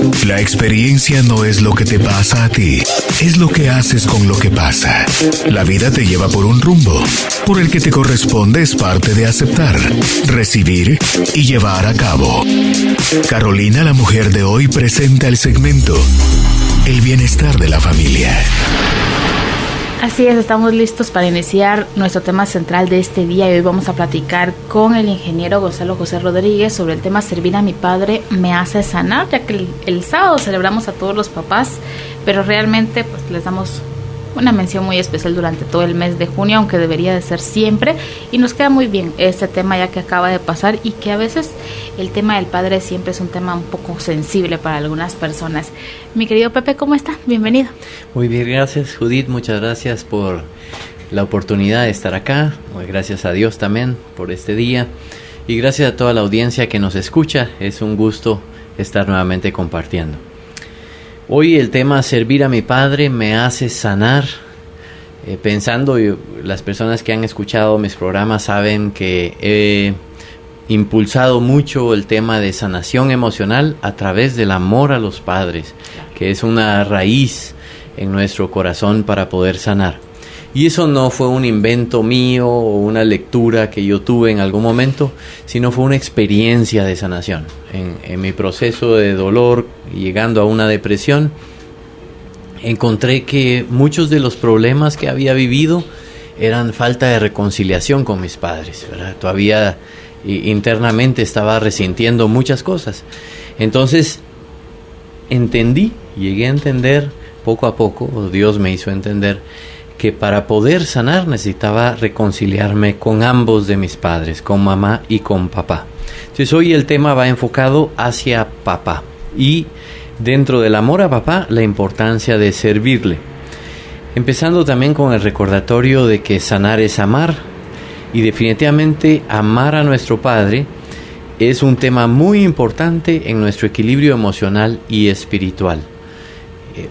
La experiencia no es lo que te pasa a ti, es lo que haces con lo que pasa. La vida te lleva por un rumbo, por el que te corresponde es parte de aceptar, recibir y llevar a cabo. Carolina, la mujer de hoy, presenta el segmento El bienestar de la familia. Así es, estamos listos para iniciar nuestro tema central de este día y hoy vamos a platicar con el ingeniero Gonzalo José Rodríguez sobre el tema Servir a mi padre me hace sanar, ya que el sábado celebramos a todos los papás, pero realmente pues les damos una mención muy especial durante todo el mes de junio, aunque debería de ser siempre, y nos queda muy bien este tema ya que acaba de pasar y que a veces el tema del padre siempre es un tema un poco sensible para algunas personas. Mi querido Pepe, ¿cómo está? Bienvenido. Muy bien, gracias Judith, muchas gracias por la oportunidad de estar acá, gracias a Dios también por este día y gracias a toda la audiencia que nos escucha, es un gusto estar nuevamente compartiendo. Hoy el tema Servir a mi padre me hace sanar. Pensando, las personas que han escuchado mis programas saben que he impulsado mucho el tema de sanación emocional a través del amor a los padres, que es una raíz en nuestro corazón para poder sanar. Y eso no fue un invento mío o una lectura que yo tuve en algún momento, sino fue una experiencia de sanación. En mi proceso de dolor, llegando a una depresión, encontré que muchos de los problemas que había vivido eran falta de reconciliación con mis padres, ¿verdad? Todavía internamente estaba resintiendo muchas cosas. Entonces llegué a entender poco a poco, o Dios me hizo entender, que para poder sanar necesitaba reconciliarme con ambos de mis padres, con mamá y con papá. Entonces hoy el tema va enfocado hacia papá y dentro del amor a papá la importancia de servirle. Empezando también con el recordatorio de que sanar es amar y definitivamente amar a nuestro padre es un tema muy importante en nuestro equilibrio emocional y espiritual.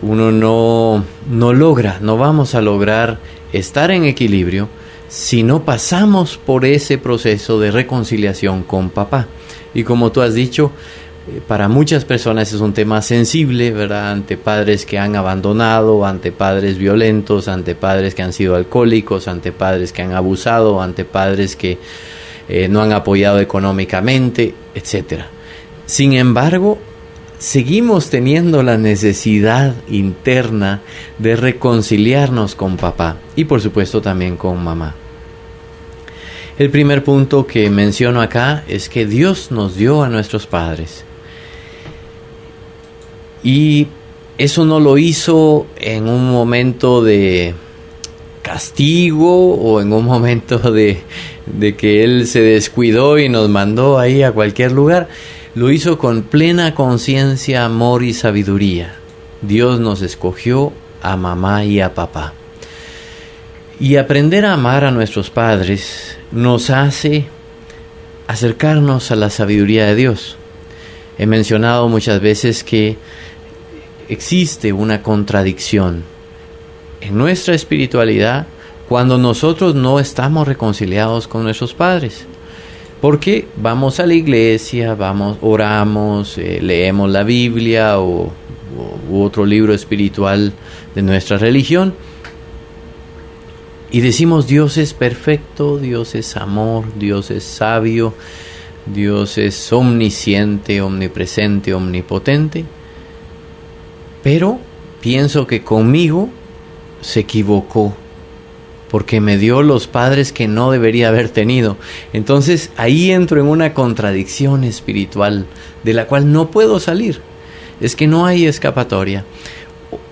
Uno no vamos a lograr estar en equilibrio si no pasamos por ese proceso de reconciliación con papá. Y como tú has dicho, para muchas personas es un tema sensible, ¿verdad? Ante padres que han abandonado, ante padres violentos, ante padres que han sido alcohólicos, ante padres que han abusado, ante padres que no han apoyado económicamente, etc. Sin embargo, seguimos teniendo la necesidad interna de reconciliarnos con papá y por supuesto también con mamá. El primer punto que menciono acá es que Dios nos dio a nuestros padres. Y eso no lo hizo en un momento de castigo o en un momento de que Él se descuidó y nos mandó ahí a cualquier lugar. Lo hizo con plena conciencia, amor y sabiduría. Dios nos escogió a mamá y a papá. Y aprender a amar a nuestros padres nos hace acercarnos a la sabiduría de Dios. He mencionado muchas veces que existe una contradicción en nuestra espiritualidad cuando nosotros no estamos reconciliados con nuestros padres. Porque vamos a la iglesia, oramos, leemos la Biblia u otro libro espiritual de nuestra religión y decimos Dios es perfecto, Dios es amor, Dios es sabio, Dios es omnisciente, omnipresente, omnipotente. Pero pienso que conmigo se equivocó, porque me dio los padres que no debería haber tenido. Entonces ahí entro en una contradicción espiritual de la cual no puedo salir. Es que no hay escapatoria.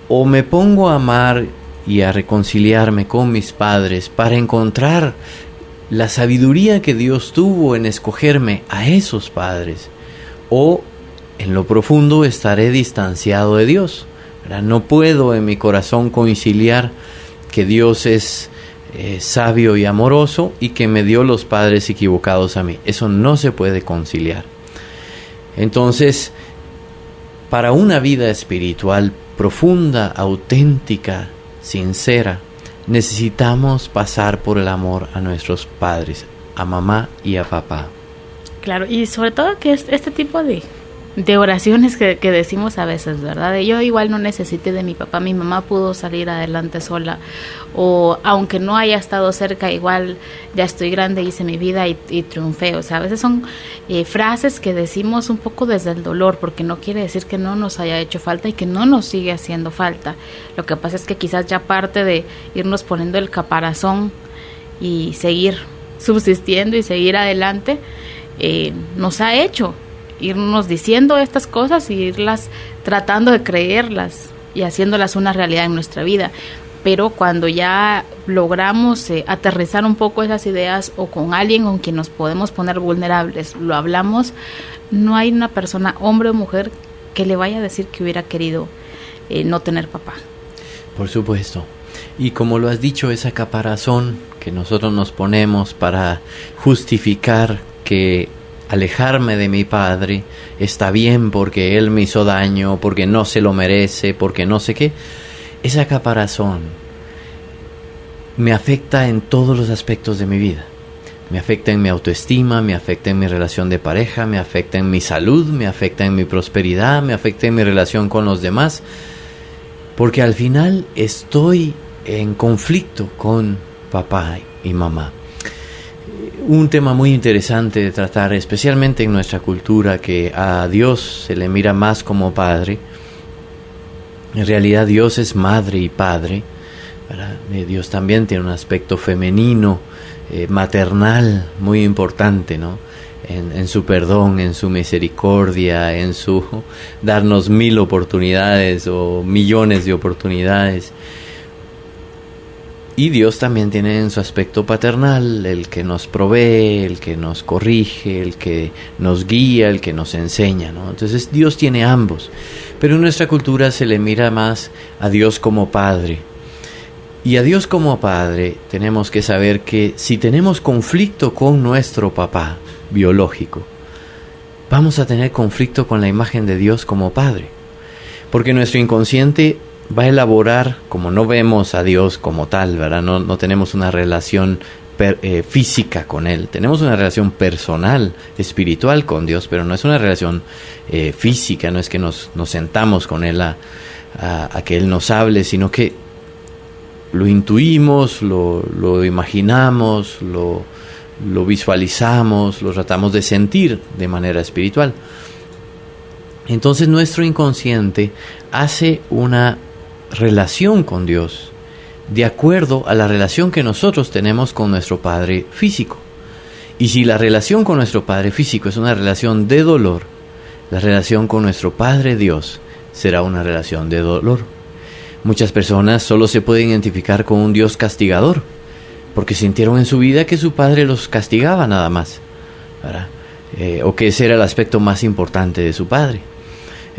O me pongo a amar y a reconciliarme con mis padres para encontrar la sabiduría que Dios tuvo en escogerme a esos padres, o en lo profundo estaré distanciado de Dios, ¿verdad? No puedo en mi corazón conciliar que Dios es sabio y amoroso y que me dio los padres equivocados a mí. Eso no se puede conciliar. Entonces, para una vida espiritual profunda, auténtica, sincera, necesitamos pasar por el amor a nuestros padres, a mamá y a papá. Claro, y sobre todo que este tipo de de oraciones que decimos a veces, ¿verdad? De yo igual no necesité de mi papá, mi mamá pudo salir adelante sola, o aunque no haya estado cerca, igual ya estoy grande, hice mi vida y triunfé. O sea, a veces son frases que decimos un poco desde el dolor, porque no quiere decir que no nos haya hecho falta y que no nos sigue haciendo falta. Lo que pasa es que quizás ya parte de irnos poniendo el caparazón y seguir subsistiendo y seguir adelante, nos ha hecho irnos diciendo estas cosas y irlas tratando de creerlas y haciéndolas una realidad en nuestra vida. Pero cuando ya logramos aterrizar un poco esas ideas, o con alguien con quien nos podemos poner vulnerables, lo hablamos, no hay una persona, hombre o mujer, que le vaya a decir que hubiera querido no tener papá. Por supuesto. Y como lo has dicho, esa caparazón que nosotros nos ponemos para justificar que alejarme de mi padre está bien porque él me hizo daño, porque no se lo merece, porque no sé qué, esa caparazón me afecta en todos los aspectos de mi vida. Me afecta en mi autoestima, me afecta en mi relación de pareja, me afecta en mi salud, me afecta en mi prosperidad, me afecta en mi relación con los demás, porque al final estoy en conflicto con papá y mamá. Un tema muy interesante de tratar, especialmente en nuestra cultura, que a Dios se le mira más como padre. En realidad Dios es madre y padre, ¿verdad? Dios también tiene un aspecto femenino, maternal, muy importante, ¿no? En su perdón, en su misericordia, en su darnos 1000 oportunidades o millones de oportunidades. Y Dios también tiene en su aspecto paternal, el que nos provee, el que nos corrige, el que nos guía, el que nos enseña, ¿no? Entonces Dios tiene ambos, pero en nuestra cultura se le mira más a Dios como Padre. Y a Dios como Padre tenemos que saber que si tenemos conflicto con nuestro papá biológico, vamos a tener conflicto con la imagen de Dios como Padre, porque nuestro inconsciente va a elaborar, como no vemos a Dios como tal, ¿verdad? No tenemos una relación física con Él. Tenemos una relación personal, espiritual con Dios, pero no es una relación física, no es que nos sentamos con Él a que Él nos hable, sino que lo intuimos, lo imaginamos, lo visualizamos, lo tratamos de sentir de manera espiritual. Entonces nuestro inconsciente hace una relación con Dios de acuerdo a la relación que nosotros tenemos con nuestro padre físico. Y si la relación con nuestro padre físico es una relación de dolor, la relación con nuestro Padre Dios será una relación de dolor. Muchas personas solo se pueden identificar con un Dios castigador porque sintieron en su vida que su padre los castigaba nada más, ¿verdad? O que ese era el aspecto más importante de su padre.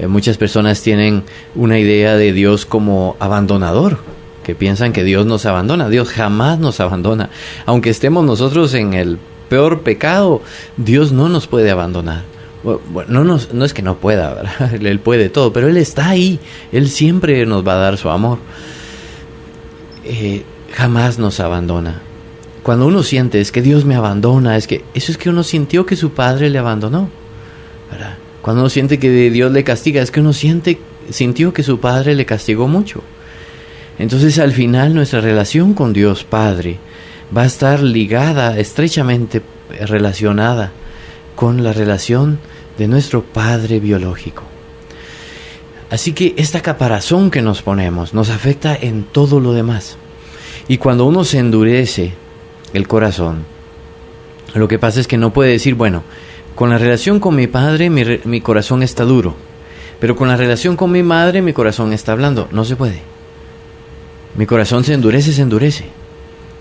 Muchas personas tienen una idea de Dios como abandonador, que piensan que Dios nos abandona. Dios jamás nos abandona. Aunque estemos nosotros en el peor pecado, Dios no nos puede abandonar. Bueno, no es que no pueda, ¿verdad? Él puede todo, pero Él está ahí. Él siempre nos va a dar su amor. Jamás nos abandona. Cuando uno siente es que Dios me abandona, eso es que uno sintió que su padre le abandonó, ¿verdad? Cuando uno siente que Dios le castiga, es que uno sintió que su padre le castigó mucho. Entonces al final nuestra relación con Dios Padre va a estar ligada, estrechamente relacionada con la relación de nuestro Padre biológico. Así que esta caparazón que nos ponemos nos afecta en todo lo demás. Y cuando uno se endurece el corazón, lo que pasa es que no puede decir, bueno, con la relación con mi padre mi corazón está duro, pero con la relación con mi madre mi corazón está blando. No se puede. Mi corazón se endurece.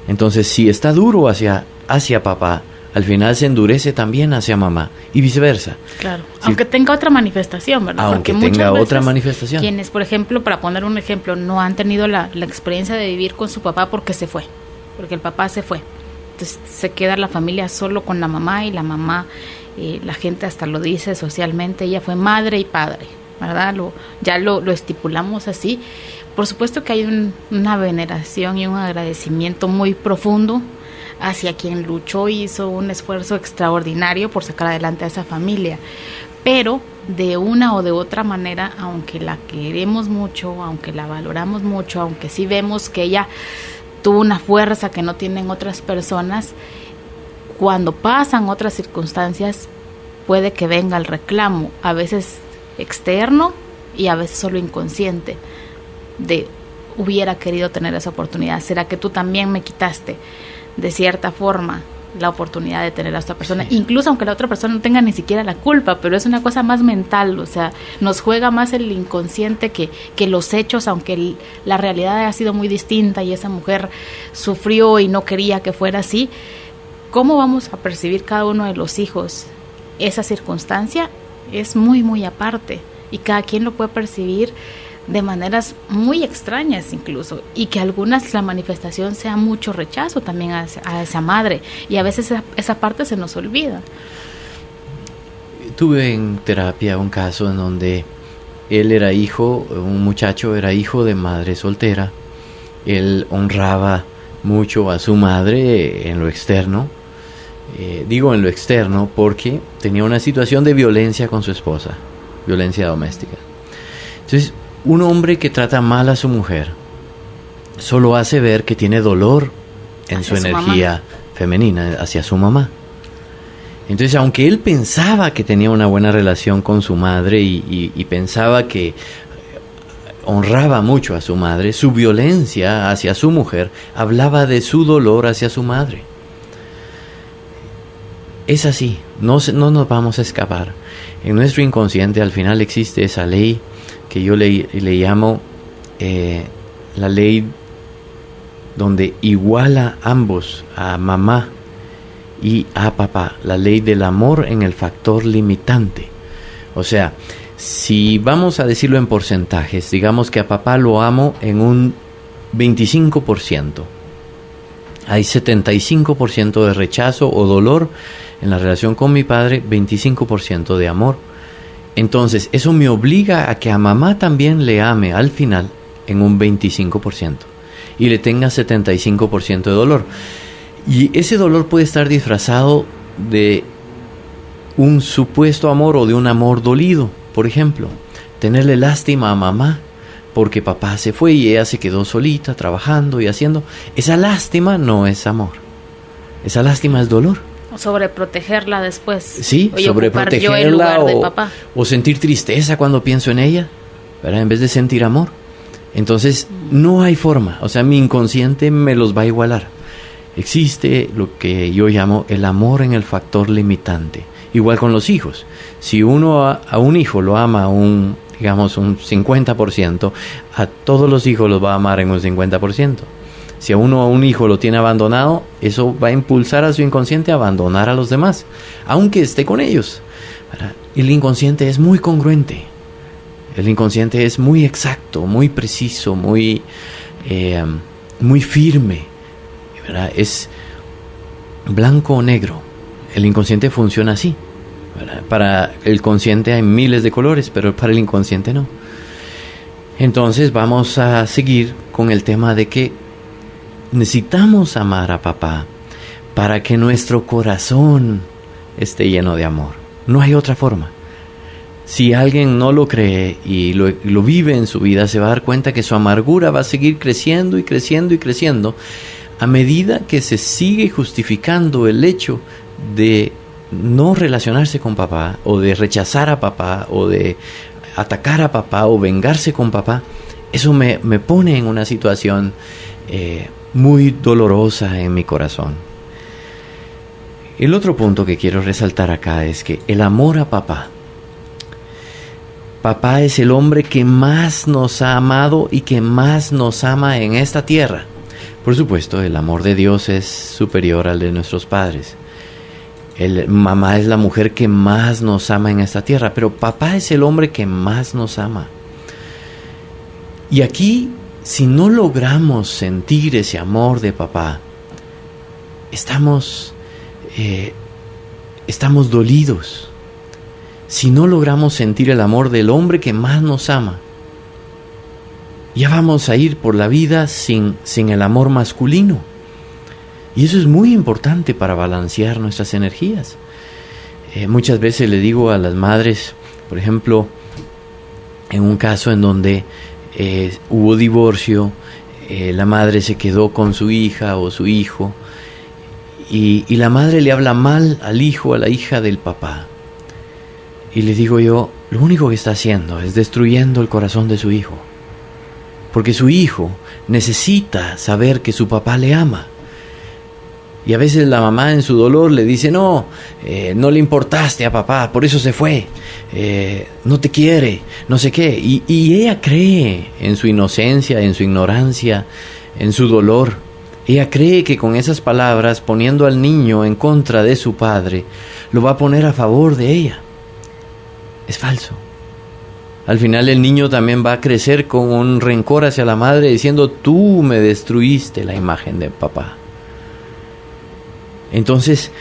Entonces si está duro hacia papá, al final se endurece también hacia mamá y viceversa. Claro, aunque tenga otra manifestación, ¿verdad? Aunque tenga otra manifestación. Quienes, por ejemplo, para poner un ejemplo, no han tenido la experiencia de vivir con su papá porque el papá se fue. Entonces se queda la familia solo con la mamá, y la mamá, la gente hasta lo dice socialmente, ella fue madre y padre, ¿verdad? Ya lo estipulamos así. Por supuesto que hay una veneración y un agradecimiento muy profundo hacia quien luchó y hizo un esfuerzo extraordinario por sacar adelante a esa familia. pero de una o de otra manera, aunque la queremos mucho, aunque la valoramos mucho, aunque sí vemos que ella tuvo una fuerza que no tienen otras personas, cuando pasan otras circunstancias puede que venga el reclamo, a veces externo y a veces solo inconsciente, de hubiera querido tener esa oportunidad. ¿Será que tú también me quitaste de cierta forma la oportunidad de tener a esta persona? Sí. Incluso aunque la otra persona no tenga ni siquiera la culpa, pero es una cosa más mental, o sea, nos juega más el inconsciente que los hechos, aunque la realidad haya sido muy distinta y esa mujer sufrió y no quería que fuera así. ¿Cómo vamos a percibir cada uno de los hijos esa circunstancia? Es muy, muy aparte, y cada quien lo puede percibir de maneras muy extrañas incluso, y que algunas la manifestación sea mucho rechazo también a esa madre, y a veces esa parte se nos olvida. Tuve en terapia un caso en donde él era hijo, un muchacho era hijo de madre soltera. Él honraba mucho a su madre en lo externo. Digo en lo externo porque tenía una situación de violencia con su esposa, violencia doméstica. Entonces, un hombre que trata mal a su mujer solo hace ver que tiene dolor en su energía femenina hacia su mamá. Entonces, aunque él pensaba que tenía una buena relación con su madre y pensaba que honraba mucho a su madre, su violencia hacia su mujer hablaba de su dolor hacia su madre. Es así, no nos vamos a escapar. En nuestro inconsciente al final existe esa ley que yo le llamo la ley donde iguala ambos, a mamá y a papá, la ley del amor en el factor limitante. O sea, si vamos a decirlo en porcentajes, digamos que a papá lo amo en un 25%. Hay 75% de rechazo o dolor en la relación con mi padre, 25% de amor. Entonces, eso me obliga a que a mamá también le ame al final en un 25% y le tenga 75% de dolor. Y ese dolor puede estar disfrazado de un supuesto amor o de un amor dolido. Por ejemplo, tenerle lástima a mamá porque papá se fue y ella se quedó solita trabajando y haciendo. Esa lástima no es amor. Esa lástima es dolor. O sobreprotegerla después. Sí, sobreprotegerla o sentir tristeza cuando pienso en ella, ¿verdad? En vez de sentir amor. Entonces, no hay forma. O sea, mi inconsciente me los va a igualar. Existe lo que yo llamo el amor en el factor limitante. Igual con los hijos. Si uno a un hijo lo ama un 50%, a todos los hijos los va a amar en un 50%. Si a un hijo lo tiene abandonado, eso va a impulsar a su inconsciente a abandonar a los demás, aunque esté con ellos, ¿verdad? El inconsciente es muy congruente. El inconsciente es muy exacto, muy preciso, muy firme, ¿verdad? Es blanco o negro. El inconsciente funciona así, ¿verdad? Para el consciente hay miles de colores, pero para el inconsciente no. Entonces vamos a seguir con el tema de que necesitamos amar a papá para que nuestro corazón esté lleno de amor. No hay otra forma. Si alguien no lo cree y lo vive en su vida, se va a dar cuenta que su amargura va a seguir creciendo y creciendo y creciendo a medida que se sigue justificando el hecho de no relacionarse con papá, o de rechazar a papá, o de atacar a papá, o vengarse con papá. Eso me pone en una situación muy dolorosa en mi corazón. El otro punto que quiero resaltar acá es que el amor a papá es el hombre que más nos ha amado y que más nos ama en esta tierra. Por supuesto, el amor de Dios es superior al de nuestros padres. Mamá es la mujer que más nos ama en esta tierra, pero papá es el hombre que más nos ama. Y aquí, si no logramos sentir ese amor de papá, estamos dolidos. Si no logramos sentir el amor del hombre que más nos ama, ya vamos a ir por la vida sin el amor masculino. Y eso es muy importante para balancear nuestras energías. Muchas veces le digo a las madres, por ejemplo, en un caso en donde hubo divorcio, la madre se quedó con su hija o su hijo, y la madre le habla mal al hijo o a la hija del papá. Y le digo yo, lo único que está haciendo es destruyendo el corazón de su hijo. Porque su hijo necesita saber que su papá le ama. Y a veces la mamá en su dolor le dice, no le importaste a papá, por eso se fue, no te quiere, no sé qué. Y ella cree en su inocencia, en su ignorancia, en su dolor. Ella cree que con esas palabras, poniendo al niño en contra de su padre, lo va a poner a favor de ella. Es falso. Al final el niño también va a crecer con un rencor hacia la madre diciendo, tú me destruiste la imagen de papá. Entonces,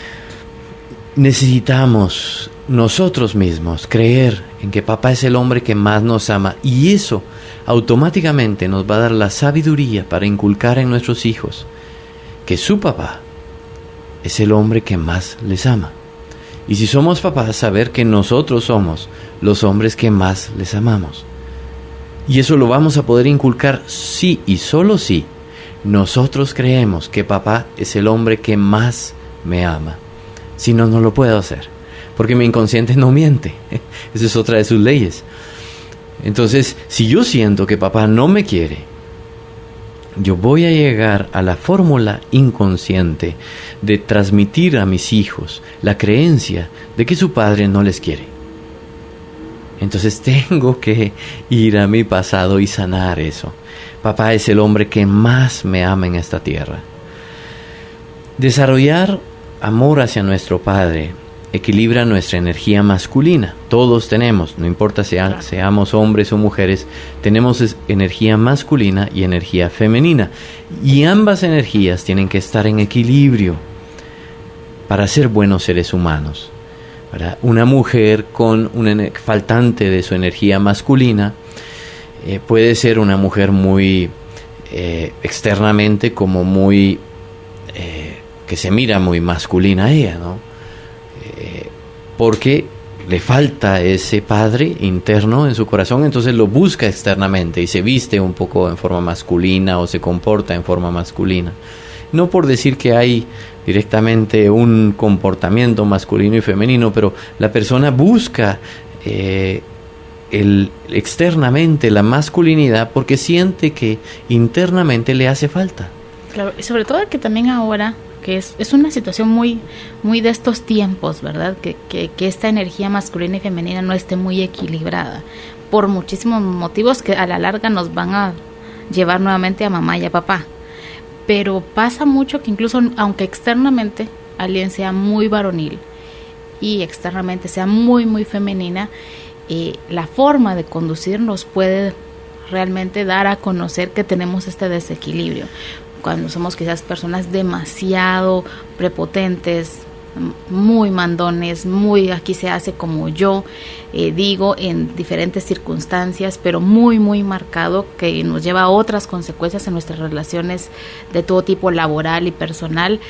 necesitamos nosotros mismos creer en que papá es el hombre que más nos ama, y eso automáticamente nos va a dar la sabiduría para inculcar en nuestros hijos que su papá es el hombre que más les ama. Y si somos papás, saber que nosotros somos los hombres que más les amamos. Y eso lo vamos a poder inculcar si y solo si nosotros creemos que papá es el hombre que más me ama. Si no, no lo puedo hacer, porque mi inconsciente no miente. Esa es otra de sus leyes. Entonces, si yo siento que papá no me quiere, yo voy a llegar a la fórmula inconsciente de transmitir a mis hijos la creencia de que su padre no les quiere. Entonces tengo que ir a mi pasado y sanar eso. Papá es el hombre que más me ama en esta tierra. Desarrollar amor hacia nuestro padre equilibra nuestra energía masculina. Todos tenemos, no importa seamos hombres o mujeres, tenemos energía masculina y energía femenina. Y ambas energías tienen que estar en equilibrio para ser buenos seres humanos. ¿Verdad? Una mujer con una faltante de su energía masculina puede ser una mujer muy externamente como muy que se mira muy masculina a ella, ¿no? Porque le falta ese padre interno en su corazón, entonces lo busca externamente y se viste un poco en forma masculina o se comporta en forma masculina. No por decir que hay directamente un comportamiento masculino y femenino, pero la persona busca externamente la masculinidad porque siente que internamente le hace falta. Claro, y sobre todo que también ahora, que es una situación muy, muy de estos tiempos, ¿verdad? Que esta energía masculina y femenina no esté muy equilibrada, por muchísimos motivos que a la larga nos van a llevar nuevamente a mamá y a papá. Pero pasa mucho que incluso aunque externamente alguien sea muy varonil y externamente sea muy, muy femenina, la forma de conducirnos puede realmente dar a conocer que tenemos este desequilibrio. Cuando somos quizás personas demasiado prepotentes, muy mandones, muy aquí se hace como yo digo en diferentes circunstancias, pero muy muy marcado, que nos lleva a otras consecuencias en nuestras relaciones de todo tipo, laboral y personal.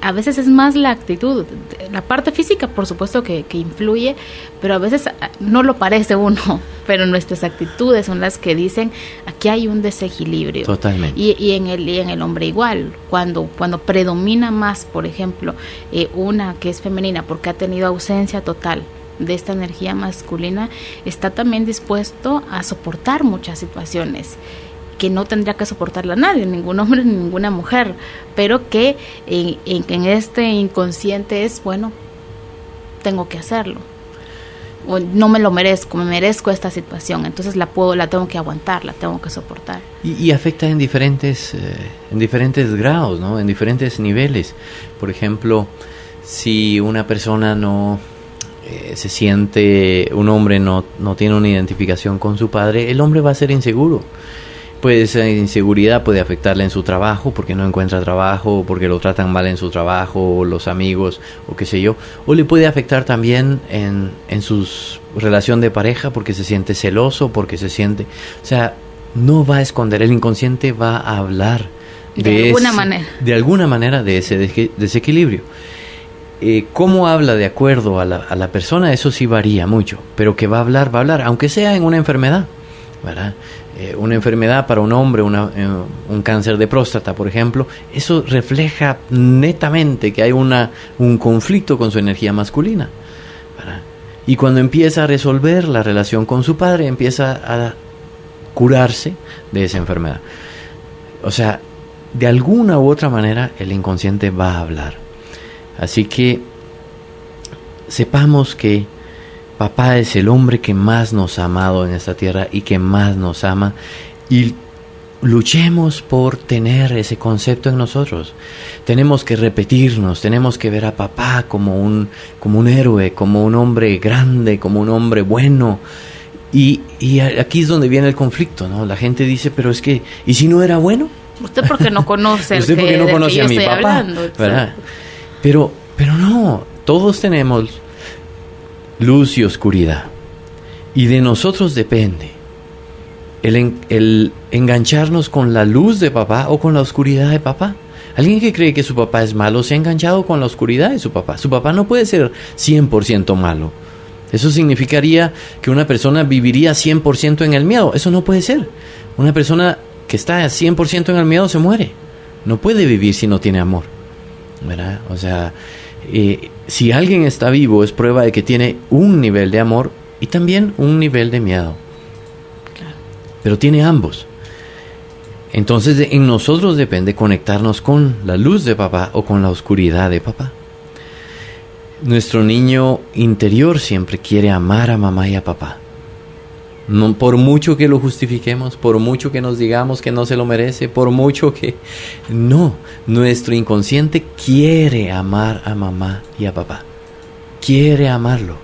A veces es más la actitud, la parte física por supuesto que influye, pero a veces no lo parece uno, pero nuestras actitudes son las que dicen aquí hay un desequilibrio. Totalmente. Y en el hombre igual, cuando predomina más, por ejemplo, una que es femenina porque ha tenido ausencia total de esta energía masculina, está también dispuesto a soportar muchas situaciones que no tendría que soportarla nadie, ningún hombre ni ninguna mujer, pero que en este inconsciente es, bueno, tengo que hacerlo, o no me lo merezco, me merezco esta situación, entonces la tengo que aguantar, la tengo que soportar. Y afecta en diferentes grados, ¿no? En diferentes niveles. Por ejemplo, si una persona no se siente, un hombre no tiene una identificación con su padre, el hombre va a ser inseguro. Pues esa inseguridad puede afectarle en su trabajo porque no encuentra trabajo, porque lo tratan mal en su trabajo, o los amigos, o qué sé yo. O le puede afectar también en su relación de pareja porque se siente celoso, porque se siente... O sea, no va a esconder, el inconsciente va a hablar de alguna manera de ese desequilibrio. cómo habla de acuerdo a la persona, eso sí varía mucho, pero que va a hablar, aunque sea en una enfermedad, ¿verdad? Una enfermedad para un hombre, un cáncer de próstata, por ejemplo, eso refleja netamente que hay un conflicto con su energía masculina, ¿verdad? Y cuando empieza a resolver la relación con su padre, empieza a curarse de esa enfermedad. O sea, de alguna u otra manera el inconsciente va a hablar. Así que sepamos que papá es el hombre que más nos ha amado en esta tierra y que más nos ama, y luchemos por tener ese concepto en nosotros. Tenemos que repetirnos, tenemos que ver a papá como un héroe, como un hombre grande, como un hombre bueno. Y aquí es donde viene el conflicto, ¿no? La gente dice, pero es que, ¿y si no era bueno? Usted porque no conoce Usted porque no conoce a mi papá, hablando, ¿verdad? Pero no, todos tenemos luz y oscuridad, y de nosotros depende el engancharnos con la luz de papá o con la oscuridad de papá. Alguien que cree que su papá es malo se ha enganchado con la oscuridad de su papá. Su papá no puede ser 100% malo. Eso significaría que una persona viviría 100% en el miedo. Eso no puede ser. Una persona que está 100% en el miedo se muere. No puede vivir si no tiene amor, ¿verdad? O sea, si alguien está vivo es prueba de que tiene un nivel de amor y también un nivel de miedo. Claro. Pero tiene ambos. Entonces en nosotros depende conectarnos con la luz de papá o con la oscuridad de papá. Nuestro niño interior siempre quiere amar a mamá y a papá. No, por mucho que lo justifiquemos, por mucho que nos digamos que no se lo merece, por mucho que... No, nuestro inconsciente quiere amar a mamá y a papá. Quiere amarlo.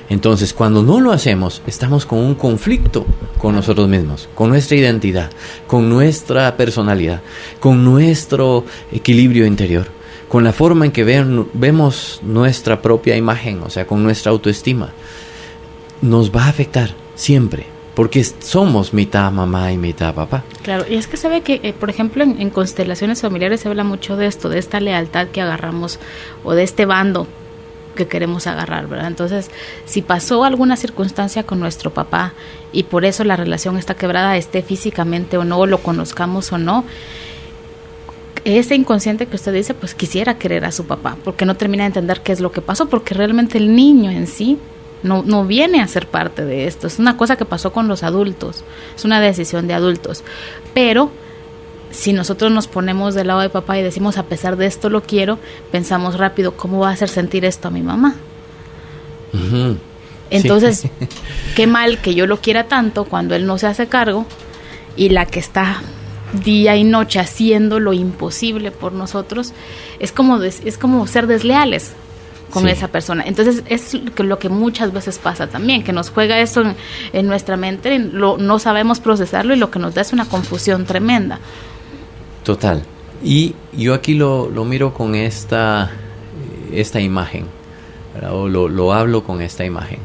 Entonces, cuando no lo hacemos, estamos con un conflicto con nosotros mismos, con nuestra identidad, con nuestra personalidad, con nuestro equilibrio interior, con la forma en que vemos nuestra propia imagen, o sea, con nuestra autoestima. Nos va a afectar siempre, porque somos mitad mamá y mitad papá. Claro, y es que sabe que, por ejemplo, en constelaciones familiares se habla mucho de esto, de esta lealtad que agarramos, o de este bando que queremos agarrar, ¿verdad? Entonces, si pasó alguna circunstancia con nuestro papá y por eso la relación está quebrada, esté físicamente o no, lo conozcamos o no, ese inconsciente que usted dice, pues quisiera querer a su papá, porque no termina de entender qué es lo que pasó, porque realmente el niño en sí no viene a ser parte de esto. Es una cosa que pasó con los adultos, es una decisión de adultos. Pero si nosotros nos ponemos del lado de papá y decimos, a pesar de esto lo quiero, pensamos rápido, ¿cómo va a hacer sentir esto a mi mamá? Uh-huh. Entonces, sí. Qué mal que yo lo quiera tanto cuando él no se hace cargo, y la que está día y noche haciendo lo imposible por nosotros, es como ser desleales con esa persona. Entonces es lo que muchas veces pasa también, que nos juega eso en nuestra mente, no sabemos procesarlo, y lo que nos da es una confusión tremenda. Total. Y yo aquí lo miro con esta imagen, ¿verdad? O lo hablo con esta imagen.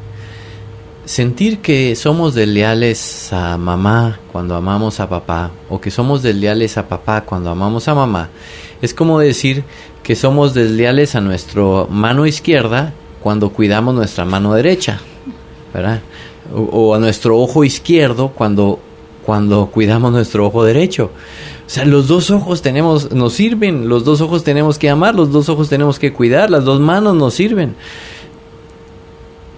Sentir que somos desleales a mamá cuando amamos a papá, o que somos desleales a papá cuando amamos a mamá, es como decir que somos desleales a nuestra mano izquierda cuando cuidamos nuestra mano derecha, ¿verdad? O a nuestro ojo izquierdo cuando cuidamos nuestro ojo derecho. O sea, los dos ojos nos sirven, los dos ojos tenemos que amar, los dos ojos tenemos que cuidar, las dos manos nos sirven.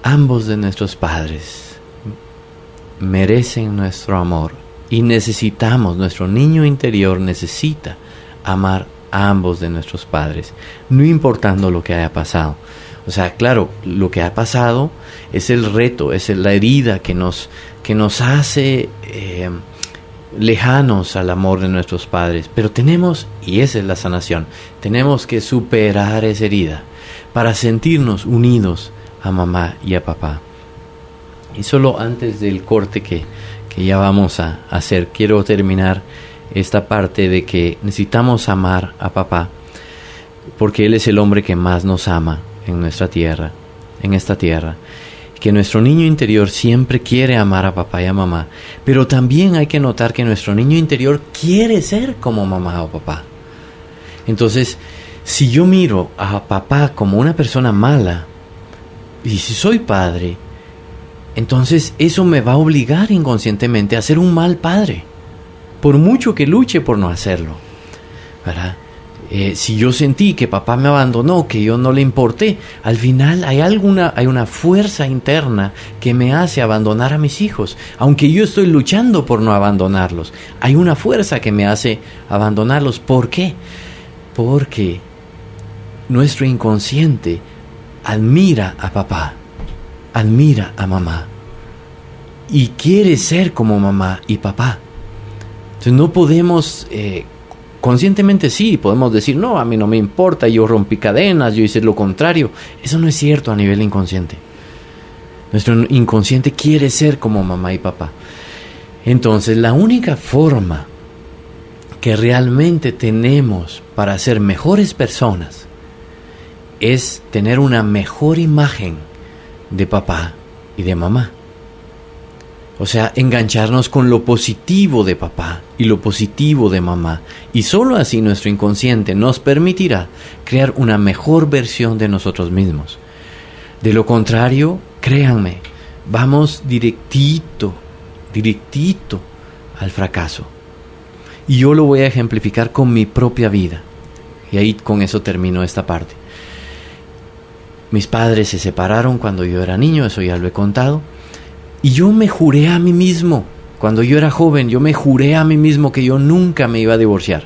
Ambos de nuestros padres merecen nuestro amor y nuestro niño interior necesita amar a ambos de nuestros padres, no importando lo que haya pasado. O sea, claro, lo que ha pasado es el reto, es la herida que nos hace lejanos al amor de nuestros padres, pero y esa es la sanación, tenemos que superar esa herida para sentirnos unidos a mamá y a papá. Y solo antes del corte que ya vamos a hacer, quiero terminar esta parte de que necesitamos amar a papá, porque él es el hombre que más nos ama en esta tierra, que nuestro niño interior siempre quiere amar a papá y a mamá, pero también hay que notar que nuestro niño interior quiere ser como mamá o papá. Entonces, si yo miro a papá como una persona mala, y si soy padre, entonces eso me va a obligar inconscientemente a ser un mal padre, por mucho que luche por no hacerlo, ¿verdad? Si yo sentí que papá me abandonó, que yo no le importé, al final hay una fuerza interna que me hace abandonar a mis hijos, aunque yo estoy luchando por no abandonarlos. Hay una fuerza que me hace abandonarlos. ¿Por qué? Porque nuestro inconsciente admira a papá, admira a mamá y quiere ser como mamá y papá. Entonces no podemos, conscientemente sí, podemos decir, no, a mí no me importa, yo rompí cadenas, yo hice lo contrario. Eso no es cierto a nivel inconsciente. Nuestro inconsciente quiere ser como mamá y papá. Entonces la única forma que realmente tenemos para ser mejores personas es tener una mejor imagen de papá y de mamá. O sea, engancharnos con lo positivo de papá y lo positivo de mamá. Y solo así nuestro inconsciente nos permitirá crear una mejor versión de nosotros mismos. De lo contrario, créanme, vamos directito al fracaso. Y yo lo voy a ejemplificar con mi propia vida. Y ahí con eso termino esta parte. Mis padres se separaron cuando yo era niño, eso ya lo he contado. Y yo me juré a mí mismo, cuando yo era joven, yo me juré a mí mismo que yo nunca me iba a divorciar.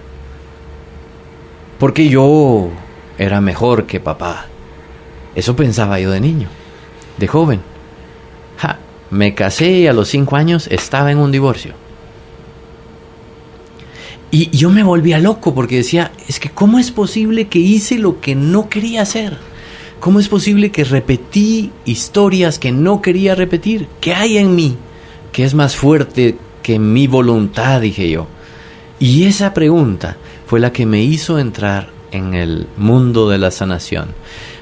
Porque yo era mejor que papá. Eso pensaba yo de niño, de joven. Me casé y a los 5 años estaba en un divorcio. Y yo me volvía loco porque decía, es que ¿cómo es posible que hice lo que no quería hacer? ¿Cómo es posible que repetí historias que no quería repetir? ¿Qué hay en mí que es más fuerte que mi voluntad?, dije yo. Y esa pregunta fue la que me hizo entrar en el mundo de la sanación.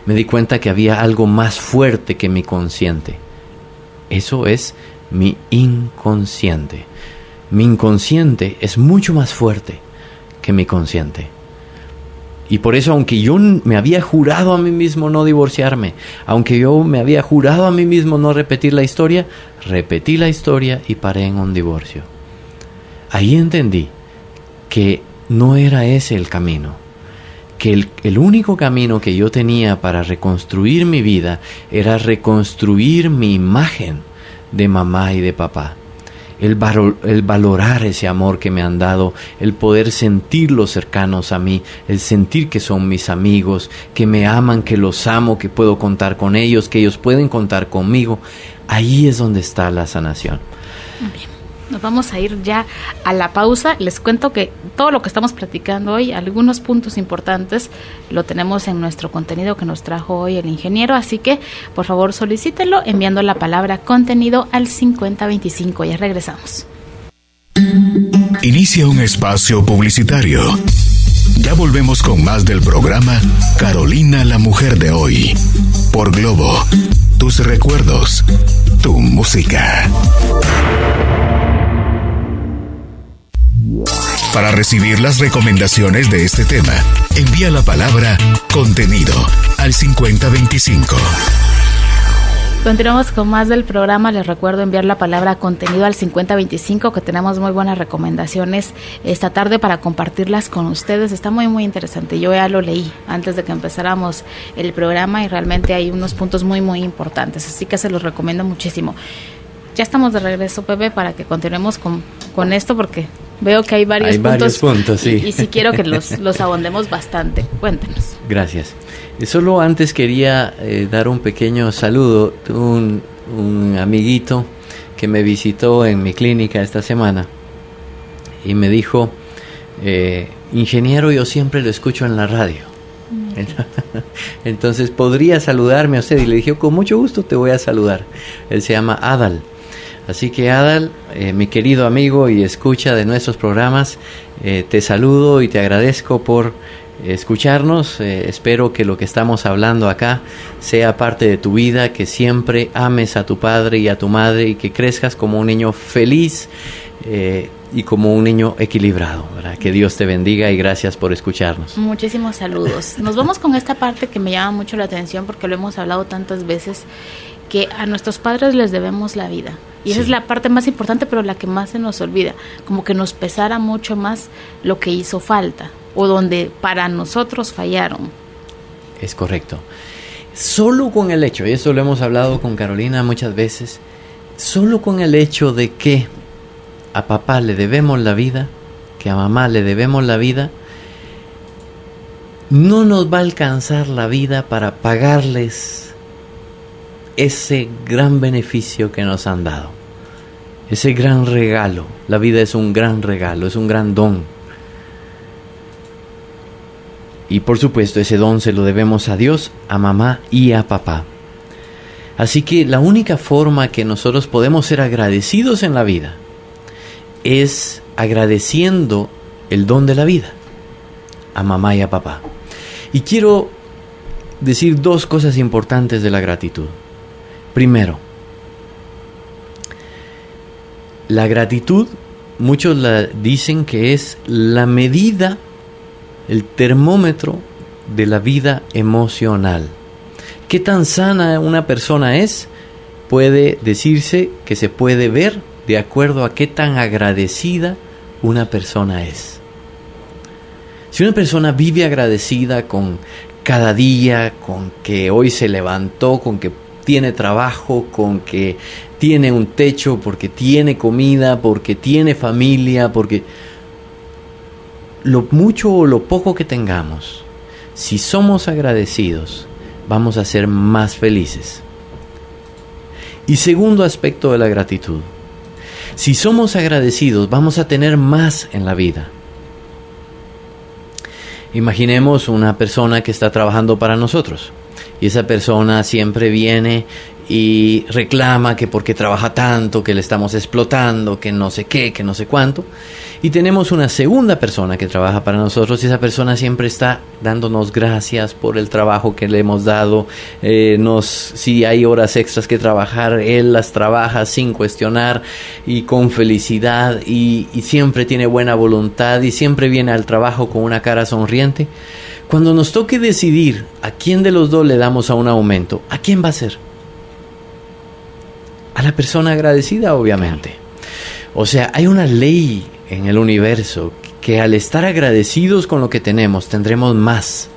Me di cuenta que había algo más fuerte que mi consciente. Eso es mi inconsciente. Mi inconsciente es mucho más fuerte que mi consciente. Y por eso, aunque yo me había jurado a mí mismo no divorciarme, aunque yo me había jurado a mí mismo no repetir la historia, repetí la historia y paré en un divorcio. Ahí entendí que no era ese el camino, que el único camino que yo tenía para reconstruir mi vida era reconstruir mi imagen de mamá y de papá. El valorar ese amor que me han dado, el poder sentirlos cercanos a mí, el sentir que son mis amigos, que me aman, que los amo, que puedo contar con ellos, que ellos pueden contar conmigo. Ahí es donde está la sanación. Bien, nos vamos a ir ya a la pausa. Les cuento que todo lo que estamos platicando hoy, algunos puntos importantes, lo tenemos en nuestro contenido que nos trajo hoy el ingeniero, así que por favor solicítelo enviando la palabra contenido al 5025. Ya regresamos. Inicia un espacio publicitario. Ya volvemos con más del programa Carolina, la mujer de hoy, por Globo. Tus recuerdos, tu música. Para recibir las recomendaciones de este tema, envía la palabra contenido al 5025. Continuamos con más del programa. Les recuerdo enviar la palabra contenido al 5025, que tenemos muy buenas recomendaciones esta tarde para compartirlas con ustedes. Está muy interesante. Yo ya lo leí antes de que empezáramos el programa y realmente hay unos puntos muy importantes, así que se los recomiendo muchísimo. Ya estamos de regreso, Pepe, para que continuemos con esto, porque veo que hay varios puntos, sí. y sí quiero que los abondemos bastante. Cuéntenos. Gracias. Solo antes quería dar un pequeño saludo. Un amiguito que me visitó en mi clínica esta semana y me dijo, ingeniero, yo siempre lo escucho en la radio. Entonces, ¿podría saludarme a usted? Y le dije, con mucho gusto te voy a saludar. Él se llama Adal. Así que Adal, mi querido amigo y escucha de nuestros programas, te saludo y te agradezco por escucharnos. Espero que lo que estamos hablando acá sea parte de tu vida, que siempre ames a tu padre y a tu madre y que crezcas como un niño feliz y como un niño equilibrado, ¿verdad? Que Dios te bendiga y gracias por escucharnos. Muchísimos saludos. Nos vamos con esta parte que me llama mucho la atención porque lo hemos hablado tantas veces, que a nuestros padres les debemos la vida. Y esa es la parte más importante, pero la que más se nos olvida. Como que nos pesara mucho más lo que hizo falta o donde para nosotros fallaron. Es correcto. Solo con el hecho, y eso lo hemos hablado con Carolina muchas veces, solo con el hecho de que a papá le debemos la vida, que a mamá le debemos la vida, no nos va a alcanzar la vida para pagarles ese gran beneficio que nos han dado, ese gran regalo. La vida es un gran regalo, es un gran don. Y por supuesto ese don se lo debemos a Dios, a mamá y a papá. Así que la única forma que nosotros podemos ser agradecidos en la vida es agradeciendo el don de la vida a mamá y a papá. Y quiero decir dos cosas importantes de la gratitud. Primero, la gratitud, muchos la dicen que es la medida, el termómetro de la vida emocional. ¿Qué tan sana una persona es? Puede decirse que se puede ver de acuerdo a qué tan agradecida una persona es. Si una persona vive agradecida con cada día, con que hoy se levantó, con que tiene trabajo, con que tiene un techo, porque tiene comida, porque tiene familia, porque lo mucho o lo poco que tengamos, si somos agradecidos, vamos a ser más felices. Y segundo aspecto de la gratitud, si somos agradecidos, vamos a tener más en la vida. Imaginemos una persona que está trabajando para nosotros y esa persona siempre viene y reclama que porque trabaja tanto, que le estamos explotando, que no sé qué, que no sé cuánto. Y tenemos una segunda persona que trabaja para nosotros y esa persona siempre está dándonos gracias por el trabajo que le hemos dado. Si hay horas extras que trabajar, él las trabaja sin cuestionar y con felicidad y siempre tiene buena voluntad y siempre viene al trabajo con una cara sonriente. Cuando nos toque decidir a quién de los dos le damos a un aumento, ¿a quién va a ser? A la persona agradecida, obviamente. O sea, hay una ley en el universo que al estar agradecidos con lo que tenemos, tendremos más.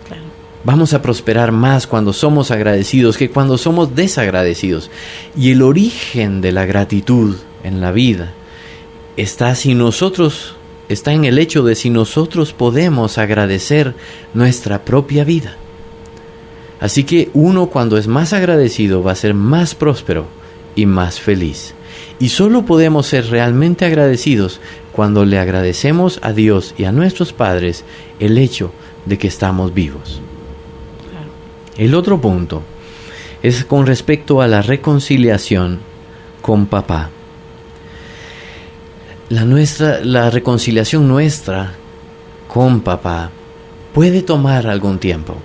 Claro. Vamos a prosperar más cuando somos agradecidos que cuando somos desagradecidos. Y el origen de la gratitud en la vida está en el hecho de si nosotros podemos agradecer nuestra propia vida. Así que uno cuando es más agradecido va a ser más próspero y más feliz. Y solo podemos ser realmente agradecidos cuando le agradecemos a Dios y a nuestros padres el hecho de que estamos vivos. Claro. El otro punto es con respecto a la reconciliación con papá. La reconciliación nuestra con papá puede tomar algún tiempo.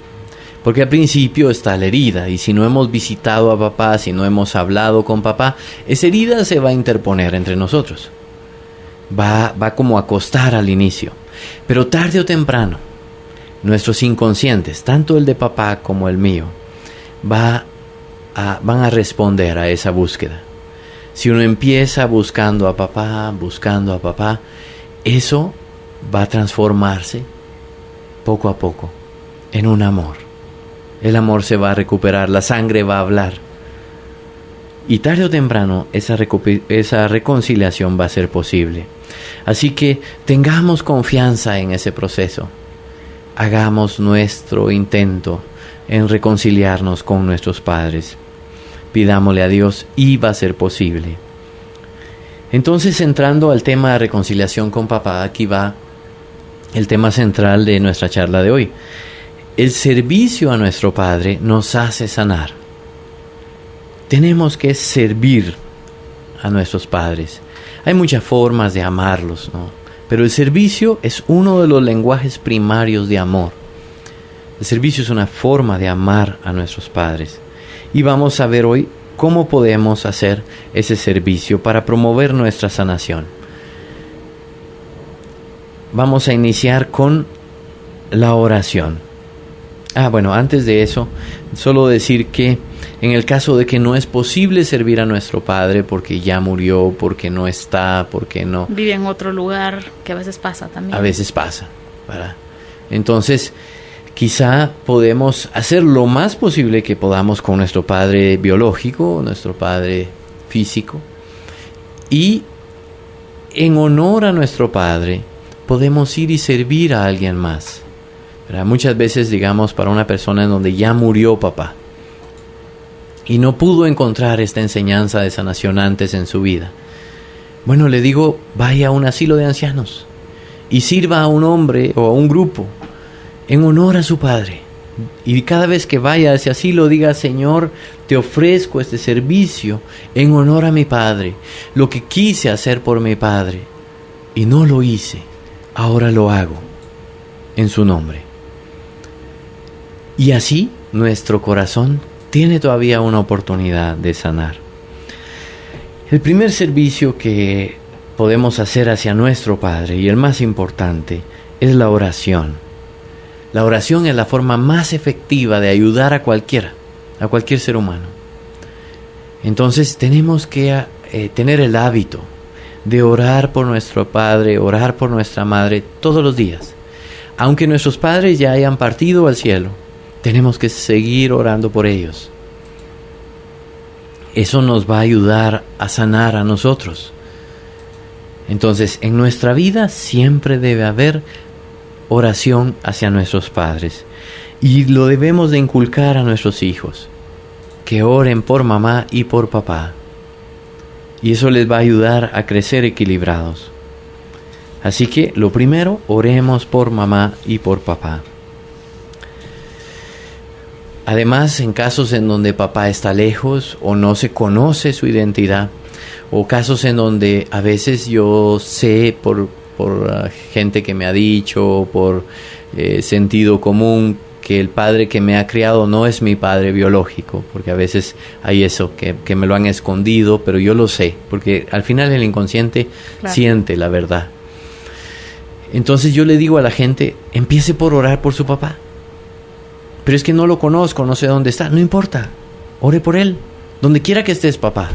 Porque al principio está la herida y si no hemos visitado a papá, si no hemos hablado con papá, esa herida se va a interponer entre nosotros. Va como a costar al inicio. Pero tarde o temprano, nuestros inconscientes, tanto el de papá como el mío, van a responder a esa búsqueda. Si uno empieza buscando a papá, eso va a transformarse poco a poco en un amor. El amor se va a recuperar, la sangre va a hablar. Y tarde o temprano esa reconciliación va a ser posible. Así que tengamos confianza en ese proceso. Hagamos nuestro intento en reconciliarnos con nuestros padres. Pidámosle a Dios y va a ser posible. Entonces, entrando al tema de reconciliación con papá, aquí va el tema central de nuestra charla de hoy. El servicio a nuestro Padre nos hace sanar. Tenemos que servir a nuestros padres. Hay muchas formas de amarlos, ¿no? Pero el servicio es uno de los lenguajes primarios de amor. El servicio es una forma de amar a nuestros padres. Y vamos a ver hoy cómo podemos hacer ese servicio para promover nuestra sanación. vamos a iniciar con la oración. Bueno, antes de eso, solo decir que en el caso de que no es posible servir a nuestro Padre porque ya murió, porque no está, porque no... vive en otro lugar, que a veces pasa también. A veces pasa, ¿verdad? Entonces, quizá podemos hacer lo más posible que podamos con nuestro Padre biológico, nuestro Padre físico. Y en honor a nuestro Padre, podemos ir y servir a alguien más, ¿verdad? Muchas veces, digamos, para una persona en donde ya murió papá y no pudo encontrar esta enseñanza de sanación antes en su vida, bueno, le digo, vaya a un asilo de ancianos y sirva a un hombre o a un grupo en honor a su Padre. Y cada vez que vaya a ese asilo, diga: Señor, te ofrezco este servicio en honor a mi Padre. Lo que quise hacer por mi Padre y no lo hice, ahora lo hago en su nombre. Y así nuestro corazón tiene todavía una oportunidad de sanar. El primer servicio que podemos hacer hacia nuestro Padre, y el más importante, es la oración. La oración es la forma más efectiva de ayudar a cualquier ser humano. Entonces tenemos que tener el hábito de orar por nuestro Padre, orar por nuestra Madre todos los días. Aunque nuestros padres ya hayan partido al cielo, tenemos que seguir orando por ellos. Eso nos va a ayudar a sanar a nosotros. Entonces, en nuestra vida siempre debe haber oración hacia nuestros padres. Y lo debemos de inculcar a nuestros hijos, que oren por mamá y por papá. Y eso les va a ayudar a crecer equilibrados. Así que lo primero, oremos por mamá y por papá. Además, en casos en donde papá está lejos o no se conoce su identidad, o casos en donde a veces yo sé por gente que me ha dicho, por sentido común, que el padre que me ha criado no es mi padre biológico, porque a veces hay eso, que me lo han escondido, pero yo lo sé, porque al final el inconsciente siente la verdad. Entonces yo le digo a la gente, empiece por orar por su papá. Pero es que no lo conozco, no sé dónde está. No importa, ore por él. Donde quiera que estés, papá,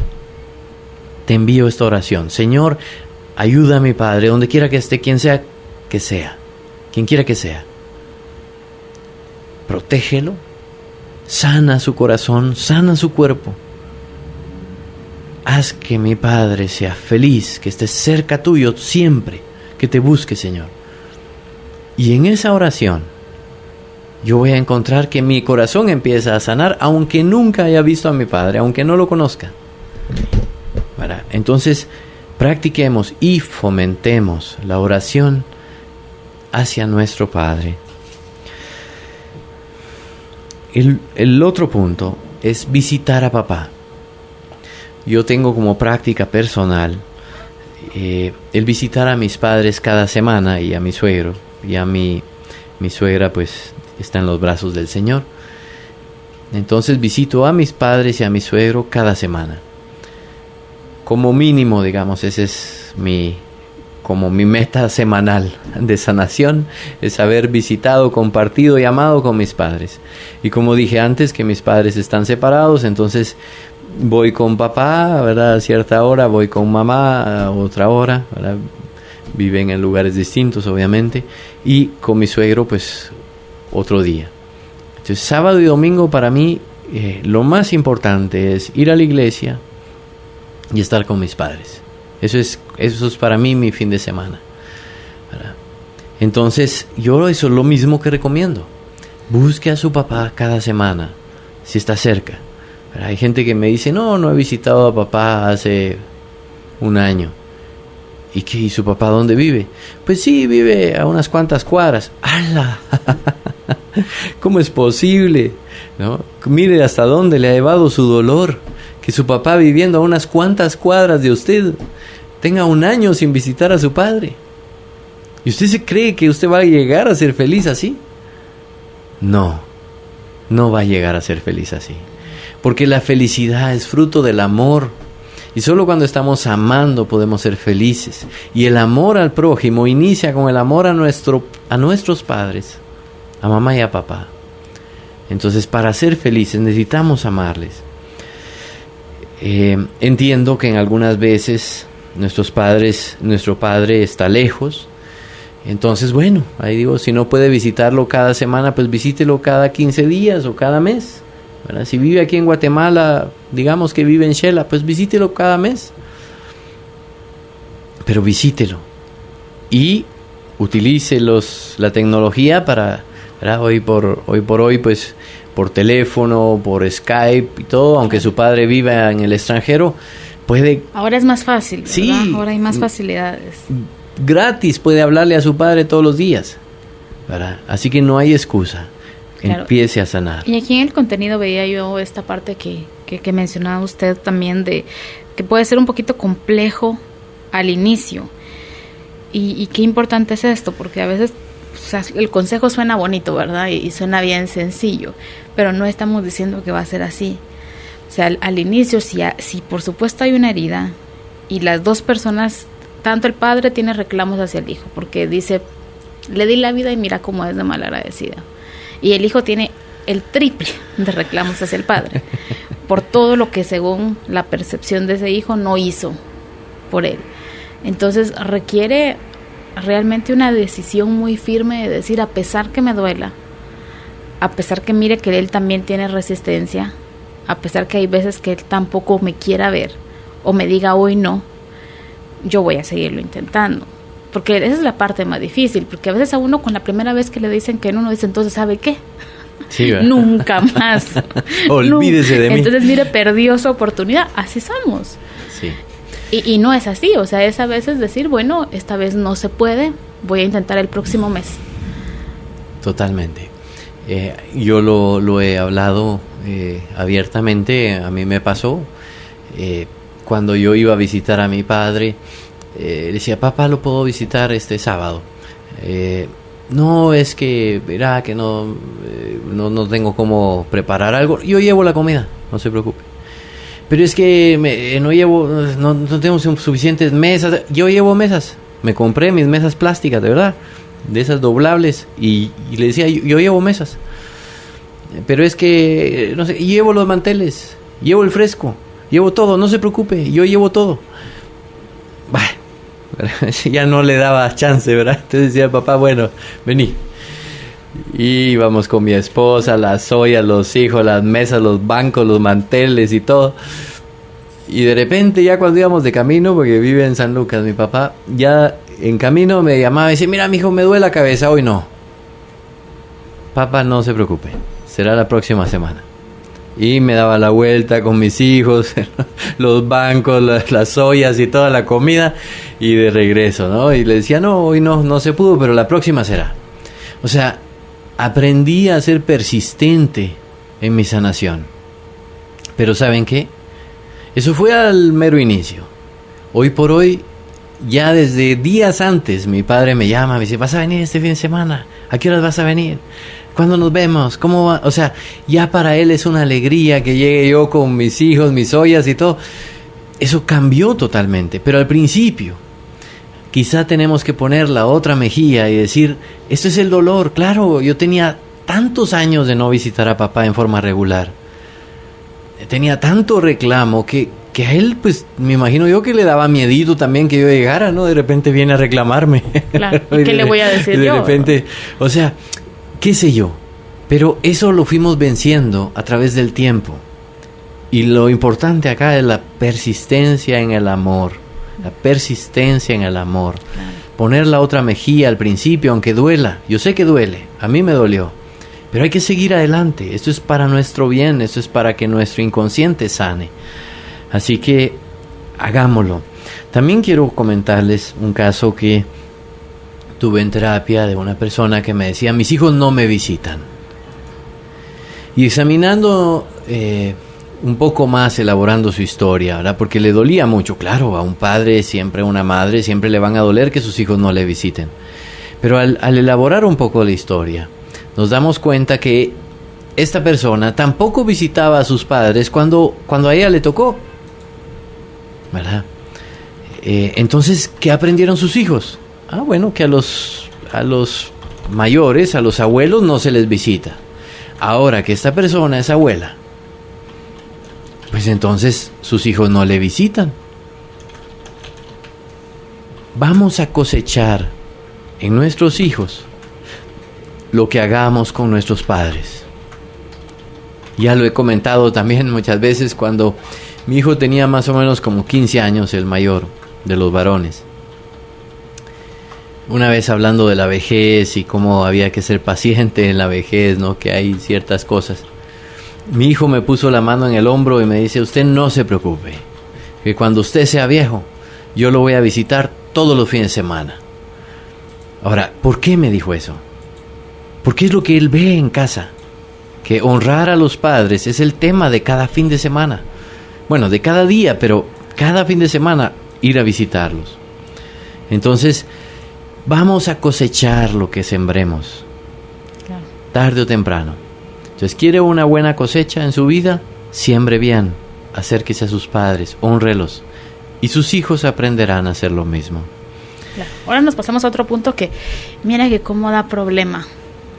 te envío esta oración. Señor, ayuda a mi padre, donde quiera que esté, quien quiera que sea. Protégelo, sana su corazón, sana su cuerpo. Haz que mi padre sea feliz, que esté cerca tuyo siempre, que te busque, Señor. Y en esa oración, yo voy a encontrar que mi corazón empieza a sanar, aunque nunca haya visto a mi padre, aunque no lo conozca. ¿Verdad? Entonces, practiquemos y fomentemos la oración hacia nuestro Padre. El otro punto es visitar a papá. Yo tengo como práctica personal el visitar a mis padres cada semana y a mi suegro. Y a mi suegra pues está en los brazos del Señor. Entonces visito a mis padres y a mi suegro cada semana. Como mínimo, digamos, ese es mi meta semanal de sanación, es haber visitado, compartido y amado con mis padres. Y como dije antes, que mis padres están separados, entonces voy con papá, ¿verdad?, a cierta hora, voy con mamá a otra hora, ¿verdad? Viven en lugares distintos, obviamente, y con mi suegro, pues, otro día. Entonces, sábado y domingo para mí, lo más importante es ir a la iglesia y estar con mis padres. Eso es para mí mi fin de semana, ¿verdad? Entonces, yo eso es lo mismo que recomiendo. Busque a su papá cada semana, si está cerca, ¿verdad? Hay gente que me dice, no he visitado a papá hace un año. ¿Y qué? ¿Y su papá dónde vive? Pues sí, vive a unas cuantas cuadras. ¡Hala! ¿Cómo es posible? ¿No? Mire hasta dónde le ha llevado su dolor. Que su papá, viviendo a unas cuantas cuadras de usted, tenga un año sin visitar a su padre. ¿Y usted se cree que usted va a llegar a ser feliz así? No va a llegar a ser feliz así. Porque la felicidad es fruto del amor. Y solo cuando estamos amando podemos ser felices. Y el amor al prójimo inicia con el amor a nuestros padres, a mamá y a papá. Entonces, para ser felices necesitamos amarles. Entiendo que en algunas veces nuestro padre está lejos. Entonces, bueno, ahí digo, si no puede visitarlo cada semana, pues visítelo cada 15 días o cada mes, ¿verdad? Si vive aquí en Guatemala, digamos que vive en Xela, pues visítelo cada mes. Pero visítelo. Y utilice la tecnología para, ¿verdad? Hoy por hoy, pues por teléfono, por Skype y todo, aunque su padre viva en el extranjero, puede... Ahora es más fácil, ¿verdad? Sí. Ahora hay más facilidades. Gratis puede hablarle a su padre todos los días, ¿verdad? Así que no hay excusa. Claro. Empiece a sanar. Y aquí en el contenido veía yo esta parte que mencionaba usted también, de que puede ser un poquito complejo al inicio. Y qué importante es esto, porque a veces, o sea, el consejo suena bonito, ¿verdad? Y suena bien sencillo, pero no estamos diciendo que va a ser así. O sea, al inicio, si por supuesto hay una herida y las dos personas, tanto el padre tiene reclamos hacia el hijo, porque dice, le di la vida y mira cómo es de malagradecida. Y el hijo tiene el triple de reclamos hacia el padre, por todo lo que según la percepción de ese hijo no hizo por él. Entonces requiere realmente una decisión muy firme de decir, a pesar que me duela, a pesar que mire que él también tiene resistencia, a pesar que hay veces que él tampoco me quiera ver o me diga hoy no, yo voy a seguirlo intentando. Porque esa es la parte más difícil, porque a veces a uno con la primera vez que le dicen que no, uno dice, entonces, ¿sabe qué? Sí, nunca más. Olvídese de mí. Entonces, mire, perdió su oportunidad. Así somos. Sí. Y no es así, o sea, es a veces decir, bueno, esta vez no se puede, voy a intentar el próximo mes. Totalmente. Yo lo he hablado abiertamente, a mí me pasó. Cuando yo iba a visitar a mi padre, decía, papá, ¿lo puedo visitar este sábado? No, es que, verá que no tengo cómo preparar algo. Yo llevo la comida, no se preocupe. Pero es que no tengo suficientes mesas. Yo llevo mesas. Me compré mis mesas plásticas, de verdad, de esas doblables. Y le decía, yo llevo mesas. Pero es que, no sé, llevo los manteles, llevo el fresco, llevo todo, no se preocupe, yo llevo todo. Bah, ya no le daba chance, ¿verdad? Entonces decía, papá, bueno, vení. Y íbamos con mi esposa, las ollas, los hijos, las mesas, los bancos, los manteles y todo. Y de repente ya cuando íbamos de camino, porque vive en San Lucas mi papá, ya en camino me llamaba y decía, mira, mijo, me duele la cabeza, hoy no. Papá, no se preocupe, será la próxima semana. Y me daba la vuelta con mis hijos, los bancos, las ollas y toda la comida, y de regreso, ¿no? Y le decía, no, hoy no se pudo, pero la próxima será. O sea, aprendí a ser persistente en mi sanación. Pero ¿saben qué? Eso fue al mero inicio. Hoy por hoy, ya desde días antes, mi padre me llama, me dice, ¿vas a venir este fin de semana? ¿A qué horas vas a venir? ¿Cuándo nos vemos? ¿Cómo va? O sea, ya para él es una alegría que llegue yo con mis hijos, mis ollas y todo. Eso cambió totalmente, pero al principio quizá tenemos que poner la otra mejilla y decir, esto es el dolor. Claro, yo tenía tantos años de no visitar a papá en forma regular. Tenía tanto reclamo que a él, pues, me imagino yo que le daba miedito también que yo llegara, ¿no? De repente viene a reclamarme. Claro, ¿y qué le voy a decir yo? De repente, o sea, qué sé yo. Pero eso lo fuimos venciendo a través del tiempo. Y lo importante acá es la persistencia en el amor. La persistencia en el amor. Claro. Poner la otra mejilla al principio, aunque duela. Yo sé que duele. A mí me dolió. Pero hay que seguir adelante. Esto es para nuestro bien. Esto es para que nuestro inconsciente sane. Así que hagámoslo. También quiero comentarles un caso que tuve en terapia de una persona que me decía, mis hijos no me visitan. Y examinando un poco más, elaborando su historia, ¿verdad? Porque le dolía mucho. Claro, a un padre, siempre a una madre, siempre le van a doler que sus hijos no le visiten. Pero al elaborar un poco la historia, nos damos cuenta que esta persona tampoco visitaba a sus padres cuando a ella le tocó. ¿verdad? Entonces, ¿qué aprendieron sus hijos? Bueno, que a los mayores, a los abuelos, no se les visita. Ahora que esta persona es abuela, pues entonces sus hijos no le visitan. Vamos a cosechar en nuestros hijos lo que hagamos con nuestros padres. Ya lo he comentado también muchas veces cuando mi hijo tenía más o menos como 15 años, el mayor de los varones. Una vez hablando de la vejez y cómo había que ser paciente en la vejez, ¿no? Que hay ciertas cosas. Mi hijo me puso la mano en el hombro y me dice, usted no se preocupe, que cuando usted sea viejo, yo lo voy a visitar todos los fines de semana. Ahora, ¿por qué me dijo eso? Porque es lo que él ve en casa, que honrar a los padres es el tema de cada fin de semana. Bueno, de cada día, pero cada fin de semana ir a visitarlos. Entonces, vamos a cosechar lo que sembremos, claro, tarde o temprano. Entonces, ¿quiere una buena cosecha en su vida? Siembre bien, acérquese a sus padres, hónrelos, y sus hijos aprenderán a hacer lo mismo. Claro. Ahora nos pasamos a otro punto que, mira que cómo da problema.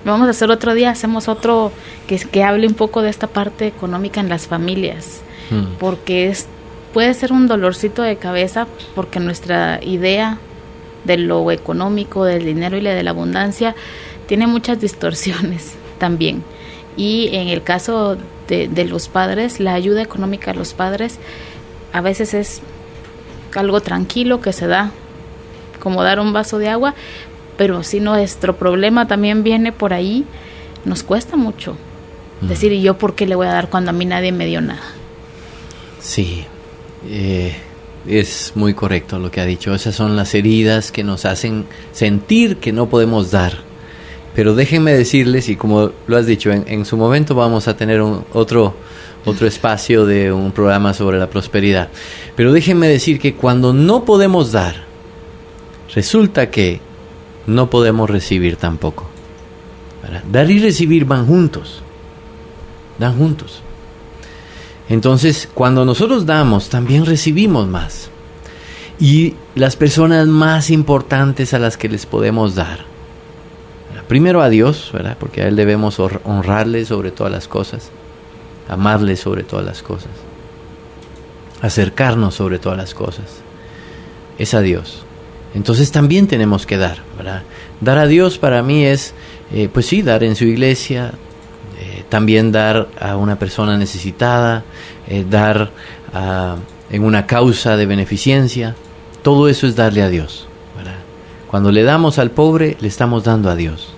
Vamos a hacer otro día, hacemos otro que hable un poco de esta parte económica en las familias, porque puede ser un dolorcito de cabeza, porque nuestra idea de lo económico, del dinero y de la abundancia tiene muchas distorsiones también. Y en el caso de los padres, la ayuda económica a los padres a veces es algo tranquilo que se da, como dar un vaso de agua, pero si nuestro problema también viene por ahí, nos cuesta mucho decir, ¿y yo por qué le voy a dar cuando a mí nadie me dio nada? Sí, es muy correcto lo que ha dicho. Esas son las heridas que nos hacen sentir que no podemos dar. Pero déjenme decirles, y como lo has dicho, en su momento vamos a tener otro espacio de un programa sobre la prosperidad. Pero déjenme decir que cuando no podemos dar, resulta que no podemos recibir tampoco. ¿Verdad? Dar y recibir van juntos. Dan juntos. Entonces, cuando nosotros damos, también recibimos más. Y las personas más importantes a las que les podemos dar. Primero a Dios, ¿verdad? Porque a Él debemos honrarle sobre todas las cosas, amarle sobre todas las cosas, acercarnos sobre todas las cosas. Es a Dios. Entonces también tenemos que dar, ¿verdad? Dar a Dios para mí es, pues sí, dar en su iglesia, también dar a una persona necesitada, dar en una causa de beneficencia. Todo eso es darle a Dios, ¿verdad? Cuando le damos al pobre, le estamos dando a Dios.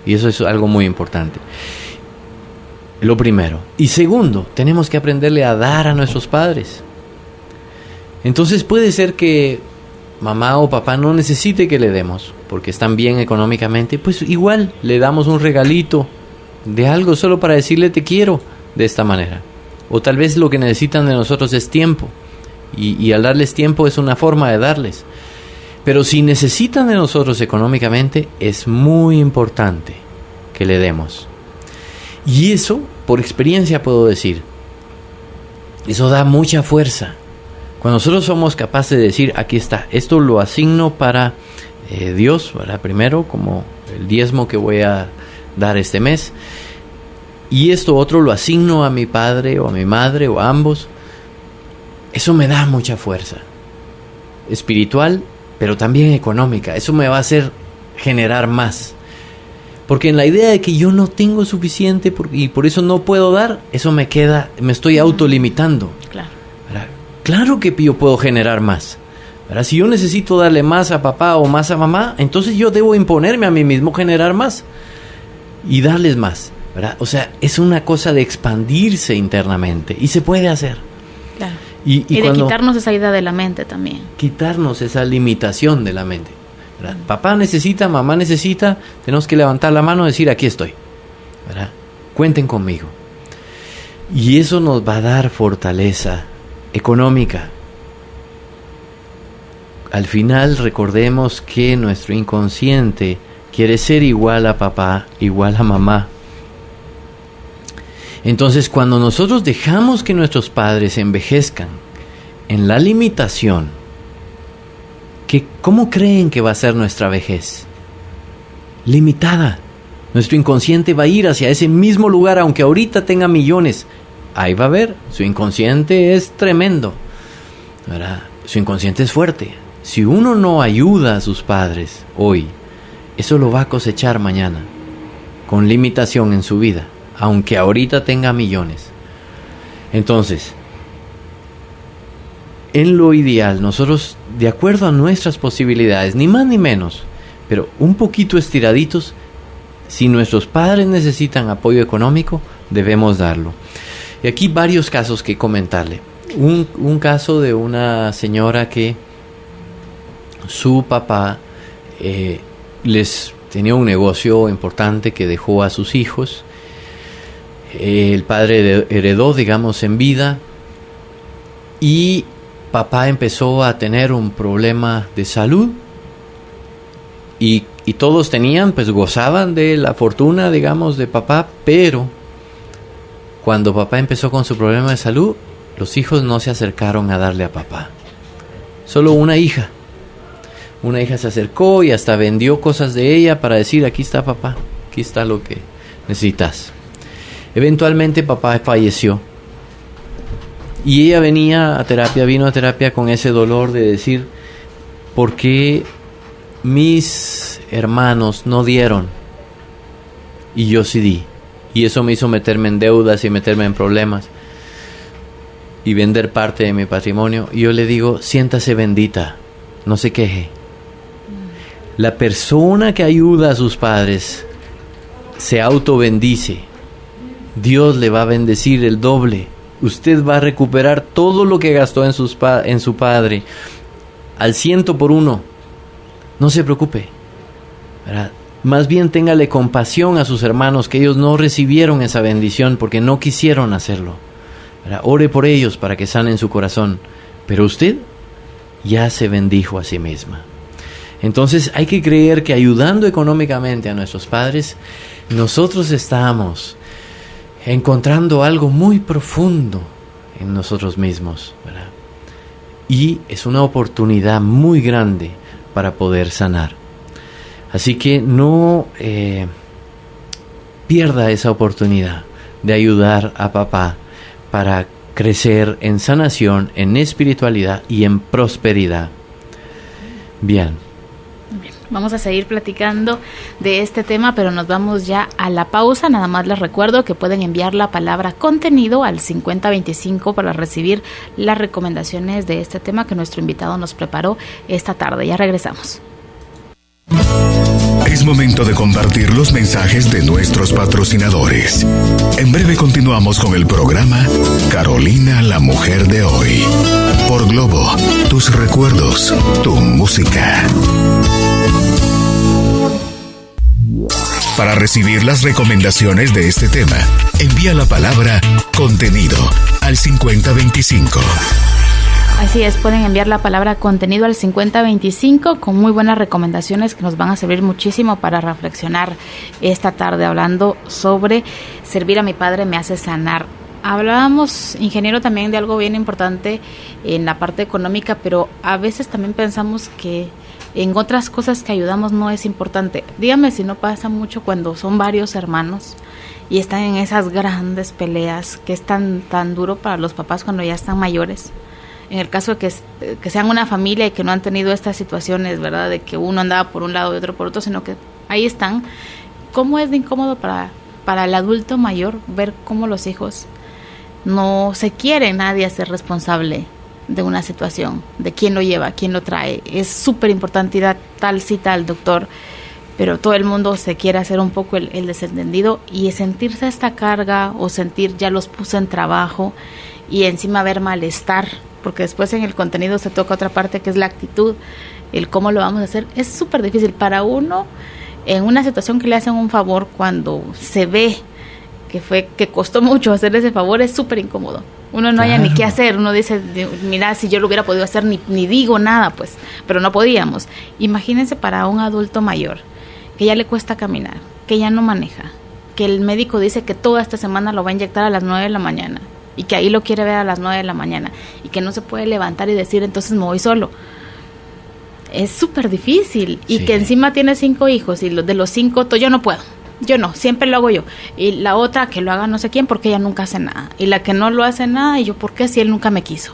Y eso es algo muy importante. Lo primero. Y segundo, tenemos que aprenderle a dar a nuestros padres. Entonces puede ser que mamá o papá no necesite que le demos, porque están bien económicamente, pues igual le damos un regalito de algo solo para decirle te quiero de esta manera. O tal vez lo que necesitan de nosotros es tiempo. Y al darles tiempo es una forma de darles. Pero si necesitan de nosotros económicamente, es muy importante que le demos. Y eso, por experiencia puedo decir, eso da mucha fuerza. Cuando nosotros somos capaces de decir, aquí está, esto lo asigno para Dios, ¿verdad? Primero, como el diezmo que voy a dar este mes. Y esto otro lo asigno a mi padre o a mi madre o a ambos. Eso me da mucha fuerza. Espiritual, pero también económica. Eso me va a hacer generar más. Porque en la idea de que yo no tengo suficiente y por eso no puedo dar, eso me estoy autolimitando. Claro. ¿Verdad? Claro que yo puedo generar más. ¿Verdad? Si yo necesito darle más a papá o más a mamá, entonces yo debo imponerme a mí mismo generar más y darles más. ¿Verdad? O sea, es una cosa de expandirse internamente y se puede hacer. Claro. Y de quitarnos esa idea de la mente también. Quitarnos esa limitación de la mente. ¿Verdad? Papá necesita, mamá necesita, tenemos que levantar la mano y decir, aquí estoy. ¿Verdad? Cuenten conmigo. Y eso nos va a dar fortaleza económica. Al final recordemos que nuestro inconsciente quiere ser igual a papá, igual a mamá. Entonces, cuando nosotros dejamos que nuestros padres envejezcan en la limitación, ¿cómo creen que va a ser nuestra vejez? Limitada. Nuestro inconsciente va a ir hacia ese mismo lugar, aunque ahorita tenga millones. Ahí va a ver, su inconsciente es tremendo, ¿verdad? Su inconsciente es fuerte. Si uno no ayuda a sus padres hoy, eso lo va a cosechar mañana, con limitación en su vida, aunque ahorita tenga millones. Entonces, en lo ideal, nosotros, de acuerdo a nuestras posibilidades, ni más ni menos, pero un poquito estiraditos, si nuestros padres necesitan apoyo económico, debemos darlo. Y aquí varios casos que comentarle. Un caso de una señora que su papá les tenía un negocio importante que dejó a sus hijos. El padre heredó, digamos, en vida, y papá empezó a tener un problema de salud, y todos tenían, pues gozaban de la fortuna, digamos, de papá, pero cuando papá empezó con su problema de salud, los hijos no se acercaron a darle a papá. Solo una hija se acercó y hasta vendió cosas de ella para decir: aquí está papá, aquí está lo que necesitas. Eventualmente papá falleció y ella vino a terapia con ese dolor de decir: ¿por qué mis hermanos no dieron y yo sí di? Y eso me hizo meterme en deudas y meterme en problemas y vender parte de mi patrimonio. Y yo le digo: siéntase bendita, no se queje. La persona que ayuda a sus padres se autobendice. Dios le va a bendecir el doble. Usted va a recuperar todo lo que gastó en su padre al 100%. No se preocupe, ¿verdad? Más bien téngale compasión a sus hermanos, que ellos no recibieron esa bendición porque no quisieron hacerlo, ¿verdad? Ore por ellos para que sanen su corazón, pero usted ya se bendijo a sí misma. Entonces hay que creer que ayudando económicamente a nuestros padres, nosotros estamos encontrando algo muy profundo en nosotros mismos, ¿verdad? Y es una oportunidad muy grande para poder sanar. Así que no pierda esa oportunidad de ayudar a papá para crecer en sanación, en espiritualidad y en prosperidad. Bien. Vamos a seguir platicando de este tema, pero nos vamos ya a la pausa. Nada más les recuerdo que pueden enviar la palabra contenido al 5025 para recibir las recomendaciones de este tema que nuestro invitado nos preparó esta tarde. Ya regresamos. Es momento de compartir los mensajes de nuestros patrocinadores. En breve continuamos con el programa Carolina, la mujer de hoy. Por Globo, tus recuerdos, tu música. Para recibir las recomendaciones de este tema, envía la palabra contenido al 5025. Así es, pueden enviar la palabra contenido al 5025 con muy buenas recomendaciones que nos van a servir muchísimo para reflexionar esta tarde, hablando sobre servir a mi padre me hace sanar. Hablábamos, ingeniero, también de algo bien importante en la parte económica, pero a veces también pensamos que en otras cosas que ayudamos no es importante. Dígame si no pasa mucho cuando son varios hermanos y están en esas grandes peleas que es tan duro para los papás cuando ya están mayores. En el caso de que sean una familia y que no han tenido estas situaciones, ¿verdad? De que uno andaba por un lado y otro por otro, sino que ahí están. ¿Cómo es de incómodo para el adulto mayor ver cómo los hijos no se quiere nadie hacer responsable de una situación, de quién lo lleva, quién lo trae? Es súper importante ir a tal cita al doctor, pero todo el mundo se quiere hacer un poco el desentendido y sentirse esta carga o sentir ya los puse en trabajo y encima ver malestar, porque después en el contenido se toca otra parte que es la actitud, el cómo lo vamos a hacer. Es súper difícil para uno en una situación que le hacen un favor, cuando se ve que costó mucho hacer ese favor, es súper incómodo. Uno no haya ni qué hacer, uno dice, mira, si yo lo hubiera podido hacer, ni digo nada, pues, pero no podíamos. Imagínense para un adulto mayor, que ya le cuesta caminar, que ya no maneja, que el médico dice que toda esta semana lo va a inyectar a las 9 de la mañana, y que ahí lo quiere ver a las 9 de la mañana y que no se puede levantar y decir entonces me voy solo. Es súper difícil. Y que encima tiene 5 hijos y de los 5 yo no puedo. Yo no, siempre lo hago yo. Y la otra que lo haga no sé quién porque ella nunca hace nada. Y la que no lo hace nada, y yo, ¿por qué si él nunca me quiso?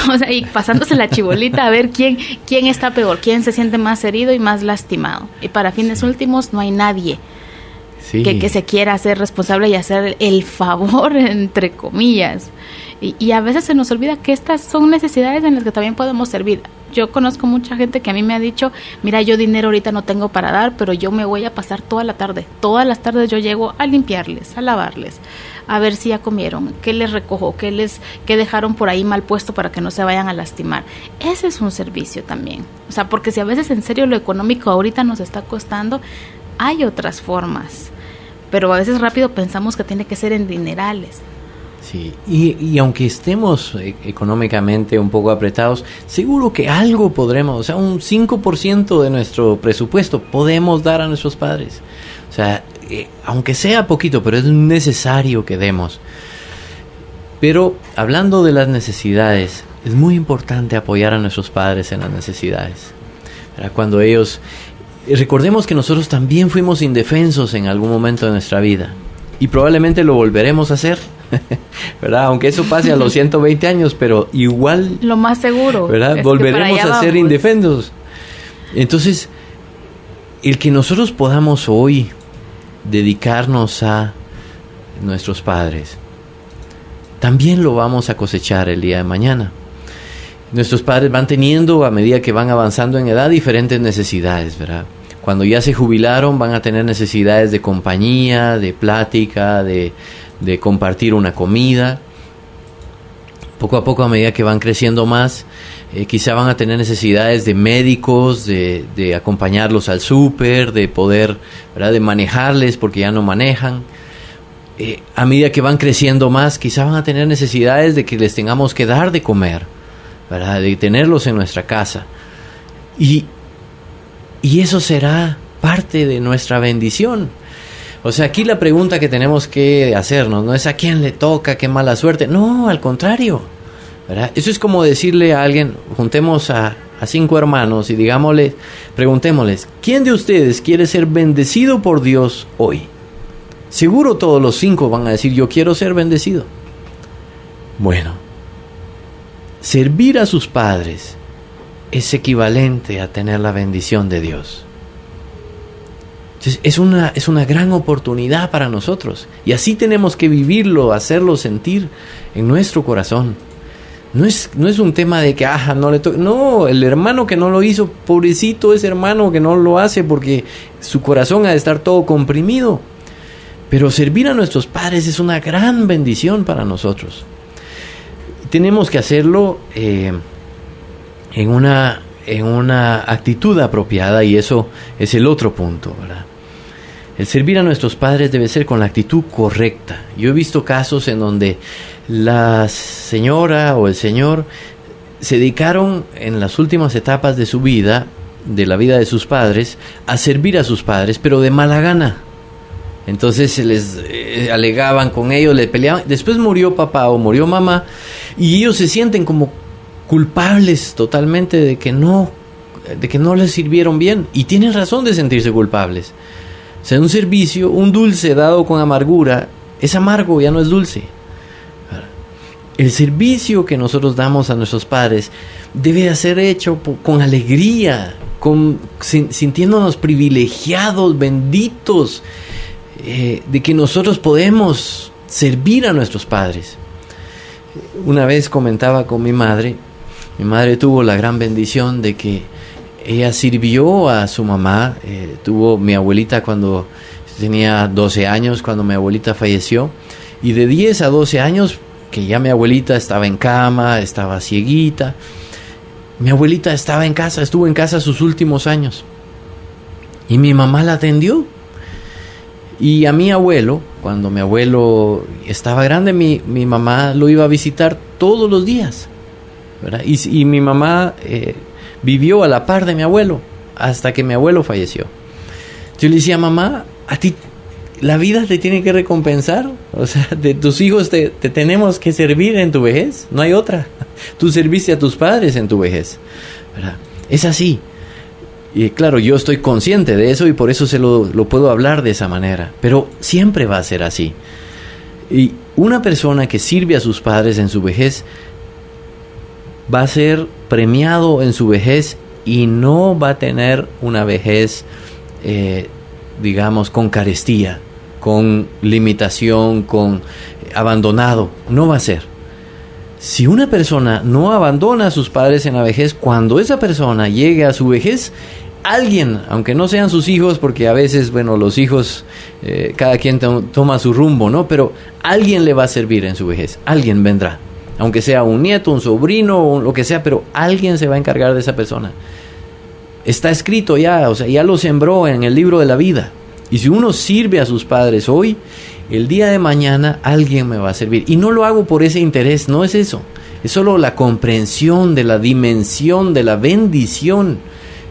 O sea, y pasándose la chibolita a ver quién está peor, quién se siente más herido y más lastimado. Y para fines últimos no hay nadie que se quiera hacer responsable y hacer el favor, entre comillas. Y a veces se nos olvida que estas son necesidades en las que también podemos servir. Yo conozco mucha gente que a mí me ha dicho, mira, yo dinero ahorita no tengo para dar, pero yo me voy a pasar toda la tarde. Todas las tardes yo llego a limpiarles, a lavarles, a ver si ya comieron, qué les recojo, qué dejaron por ahí mal puesto para que no se vayan a lastimar. Ese es un servicio también. O sea, porque si a veces en serio lo económico ahorita nos está costando, hay otras formas. Pero a veces rápido pensamos que tiene que ser en dinerales. Sí, y aunque estemos económicamente un poco apretados, seguro que algo podremos, o sea, un 5% de nuestro presupuesto podemos dar a nuestros padres. O sea, aunque sea poquito, pero es necesario que demos. Pero hablando de las necesidades, es muy importante apoyar a nuestros padres en las necesidades. Cuando ellos... Recordemos que nosotros también fuimos indefensos en algún momento de nuestra vida y probablemente lo volveremos a hacer, ¿verdad? Aunque eso pase a los 120 años, pero igual... Lo más seguro. ¿Verdad? Volveremos a ser indefensos. Entonces, el que nosotros podamos hoy dedicarnos a nuestros padres, también lo vamos a cosechar el día de mañana. Nuestros padres van teniendo, a medida que van avanzando en edad, diferentes necesidades, ¿verdad? Cuando ya se jubilaron van a tener necesidades de compañía, de plática, de compartir una comida. Poco a poco, a medida que van creciendo más, quizá van a tener necesidades de médicos, de acompañarlos al súper, de poder, ¿verdad?, de manejarles porque ya no manejan. A medida que van creciendo más, quizá van a tener necesidades de que les tengamos que dar de comer, ¿verdad?, de tenerlos en nuestra casa. Y eso será parte de nuestra bendición. O sea, aquí la pregunta que tenemos que hacernos no es a quién le toca, qué mala suerte. No, al contrario, ¿verdad? Eso es como decirle a alguien, juntemos a 5 hermanos y preguntémosles, ¿quién de ustedes quiere ser bendecido por Dios hoy? Seguro todos los 5 van a decir, yo quiero ser bendecido. Bueno, servir a sus padres es equivalente a tener la bendición de Dios. Entonces, es una gran oportunidad para nosotros. Y así tenemos que vivirlo, hacerlo sentir en nuestro corazón. No es un tema de que, no le toca. No, el hermano que no lo hizo, pobrecito ese hermano que no lo hace porque su corazón ha de estar todo comprimido. Pero servir a nuestros padres es una gran bendición para nosotros. Tenemos que hacerlo en una actitud apropiada, y eso es el otro punto, ¿verdad? El servir a nuestros padres debe ser con la actitud correcta. Yo he visto casos en donde la señora o el señor se dedicaron en las últimas etapas de su vida, de la vida de sus padres, a servir a sus padres, pero de mala gana. Entonces se les alegaban con ellos, le peleaban. Después murió papá o murió mamá y ellos se sienten como culpables totalmente de que no les sirvieron bien, y tienen razón de sentirse culpables. O sea, un servicio, un dulce dado con amargura, es amargo, ya no es dulce. El servicio que nosotros damos a nuestros padres debe ser hecho con alegría, sintiéndonos privilegiados, benditos, de que nosotros podemos servir a nuestros padres. Una vez comentaba con mi madre tuvo la gran bendición de que ella sirvió a su mamá. Tuvo mi abuelita cuando tenía 12 años, cuando mi abuelita falleció, y de 10 a 12 años, que ya mi abuelita estaba en cama, estaba cieguita, mi abuelita estuvo en casa sus últimos años, y mi mamá la atendió. Y a mi abuelo, cuando mi abuelo estaba grande, mi mamá lo iba a visitar todos los días, ¿verdad? Y mi mamá vivió a la par de mi abuelo hasta que mi abuelo falleció. Yo le decía, mamá, a ti la vida te tiene que recompensar. O sea, de tus hijos te tenemos que servir en tu vejez. No hay otra. Tú serviste a tus padres en tu vejez, ¿verdad? Es así. Y claro, yo estoy consciente de eso y por eso lo puedo hablar de esa manera. Pero siempre va a ser así. Y una persona que sirve a sus padres en su vejez va a ser premiado en su vejez y no va a tener una vejez, digamos, con carestía, con limitación, con abandonado. No va a ser. Si una persona no abandona a sus padres en la vejez, cuando esa persona llegue a su vejez, alguien, aunque no sean sus hijos, porque a veces, bueno, los hijos, cada quien toma su rumbo, ¿no? Pero alguien le va a servir en su vejez, alguien vendrá. Aunque sea un nieto, un sobrino, o lo que sea, pero alguien se va a encargar de esa persona. Está escrito ya, o sea, ya lo sembró en el libro de la vida. Y si uno sirve a sus padres hoy, el día de mañana alguien me va a servir. Y no lo hago por ese interés, no es eso. Es solo la comprensión de la dimensión, de la bendición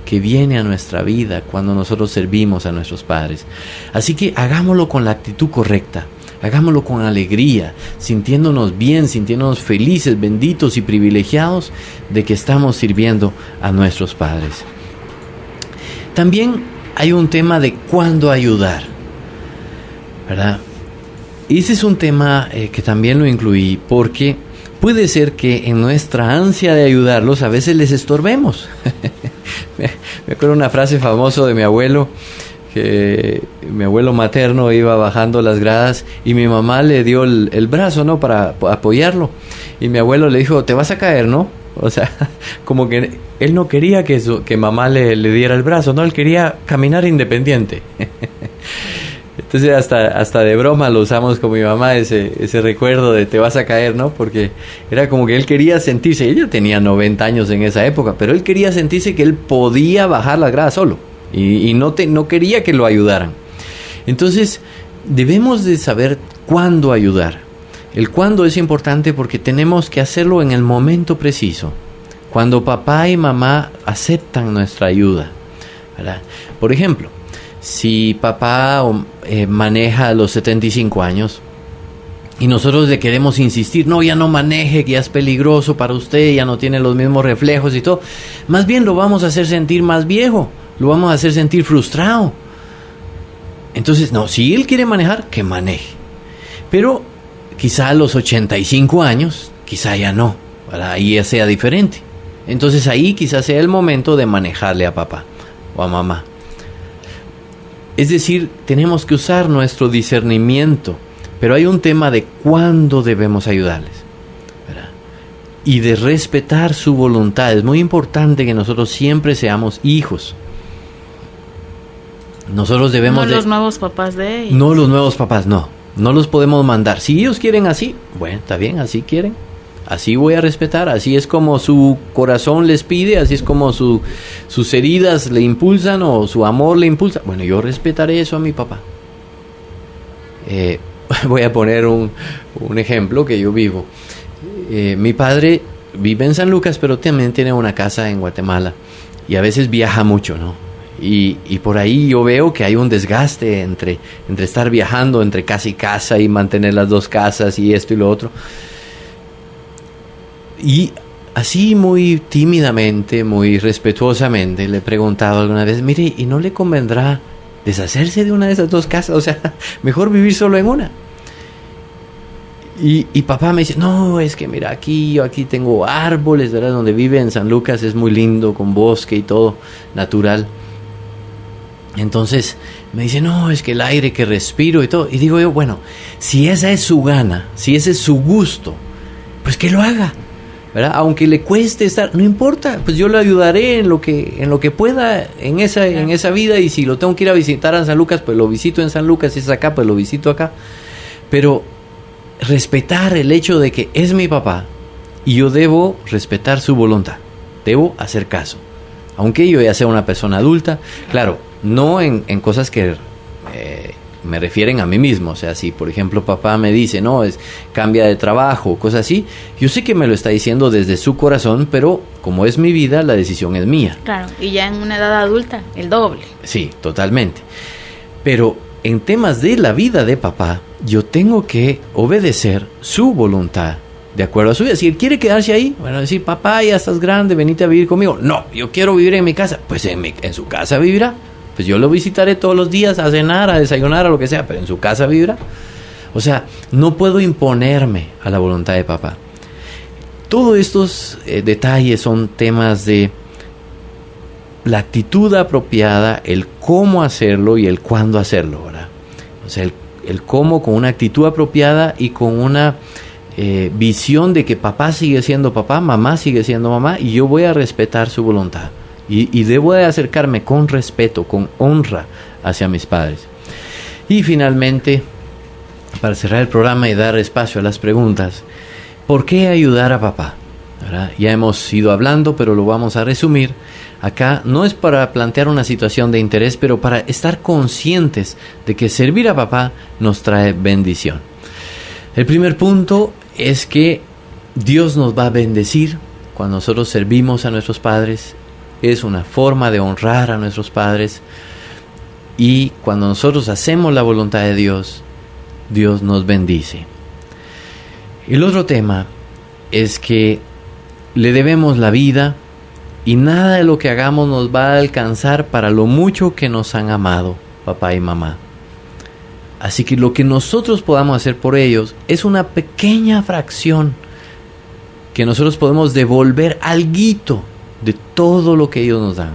que viene a nuestra vida cuando nosotros servimos a nuestros padres. Así que hagámoslo con la actitud correcta. Hagámoslo con alegría, sintiéndonos bien, sintiéndonos felices, benditos y privilegiados de que estamos sirviendo a nuestros padres. También hay un tema de cuándo ayudar, ¿verdad? Ese es un tema que también lo incluí porque puede ser que en nuestra ansia de ayudarlos a veces les estorbemos. Me acuerdo una frase famosa de mi abuelo, que mi abuelo materno iba bajando las gradas y mi mamá le dio el brazo, ¿no? Para apoyarlo. Y mi abuelo le dijo, te vas a caer, ¿no? O sea, como que él no quería que mamá le diera el brazo, ¿no? Él quería caminar independiente. Entonces hasta de broma lo usamos con mi mamá, ese recuerdo de te vas a caer, ¿no? Porque era como que él quería sentirse, ella tenía 90 años en esa época, pero él quería sentirse que él podía bajar las gradas solo. Y no quería que lo ayudaran. Entonces, debemos de saber cuándo ayudar. El cuándo es importante porque tenemos que hacerlo en el momento preciso. Cuando papá y mamá aceptan nuestra ayuda, ¿verdad? Por ejemplo, si papá maneja a los 75 años y nosotros le queremos insistir, no, ya no maneje, que ya es peligroso para usted, ya no tiene los mismos reflejos y todo. Más bien lo vamos a hacer sentir más viejo. Lo vamos a hacer sentir frustrado. Entonces, no, si él quiere manejar, que maneje. Pero quizá a los 85 años, quizá ya no, ¿verdad? Ahí ya sea diferente. Entonces ahí quizá sea el momento de manejarle a papá o a mamá. Es decir, tenemos que usar nuestro discernimiento, pero hay un tema de cuándo debemos ayudarles, ¿verdad? Y de respetar su voluntad. Es muy importante que nosotros siempre seamos hijos. Nosotros debemos los nuevos papás de ellos. No los nuevos papás, no los podemos mandar. Si ellos quieren así, bueno, está bien, así quieren. Así voy a respetar, así es como su corazón les pide, así es como sus heridas le impulsan o su amor le impulsa. Bueno, yo respetaré eso a mi papá. Voy a poner un ejemplo que yo vivo. Mi padre vive en San Lucas, pero también tiene una casa en Guatemala y a veces viaja mucho, ¿no? Y por ahí yo veo que hay un desgaste entre estar viajando entre casa y casa y mantener las dos casas y esto y lo otro. Y así muy tímidamente, muy respetuosamente le he preguntado alguna vez, mire, ¿y no le convendrá deshacerse de una de esas dos casas? O sea, mejor vivir solo en una. Y papá me dice, no, es que mira, aquí tengo árboles, ¿verdad? Donde vive en San Lucas es muy lindo, con bosque y todo, natural. Entonces me dice, no, es que el aire que respiro y todo. Y digo yo, bueno, si esa es su gana, si ese es su gusto, pues que lo haga, ¿verdad? Aunque le cueste estar, no importa, pues yo le ayudaré en lo que pueda en esa vida. Y si lo tengo que ir a visitar a San Lucas, pues lo visito en San Lucas. Si es acá, pues lo visito acá. Pero respetar el hecho de que es mi papá y yo debo respetar su voluntad, debo hacer caso, aunque yo ya sea una persona adulta, claro, no en cosas que me refieren a mí mismo. O sea, si por ejemplo papá me dice, no, cambia de trabajo, cosas así, yo sé que me lo está diciendo desde su corazón, pero como es mi vida, la decisión es mía. Claro, y ya en una edad adulta, el doble. Sí, totalmente. Pero en temas de la vida de papá, yo tengo que obedecer su voluntad, de acuerdo a su vida. Si él quiere quedarse ahí, bueno, decir, papá, ya estás grande, venite a vivir conmigo. No, yo quiero vivir en mi casa. Pues en su casa vivirá. Pues yo lo visitaré todos los días a cenar, a desayunar, a lo que sea, pero en su casa vivirá. O sea, no puedo imponerme a la voluntad de papá. Todos estos detalles son temas de la actitud apropiada, el cómo hacerlo y el cuándo hacerlo, ¿verdad? O sea, el cómo con una actitud apropiada y con una visión de que papá sigue siendo papá, mamá sigue siendo mamá, y yo voy a respetar su voluntad. Y debo de acercarme con respeto, con honra hacia mis padres. Y finalmente, para cerrar el programa y dar espacio a las preguntas, ¿por qué ayudar a papá? ¿Verdad? Ya hemos ido hablando, pero lo vamos a resumir. Acá no es para plantear una situación de interés, pero para estar conscientes de que servir a papá nos trae bendición. El primer punto es que Dios nos va a bendecir cuando nosotros servimos a nuestros padres. Es una forma de honrar a nuestros padres. Y cuando nosotros hacemos la voluntad de Dios, Dios nos bendice. El otro tema es que le debemos la vida y nada de lo que hagamos nos va a alcanzar para lo mucho que nos han amado, papá y mamá. Así que lo que nosotros podamos hacer por ellos es una pequeña fracción que nosotros podemos devolver alguito de todo lo que ellos nos dan.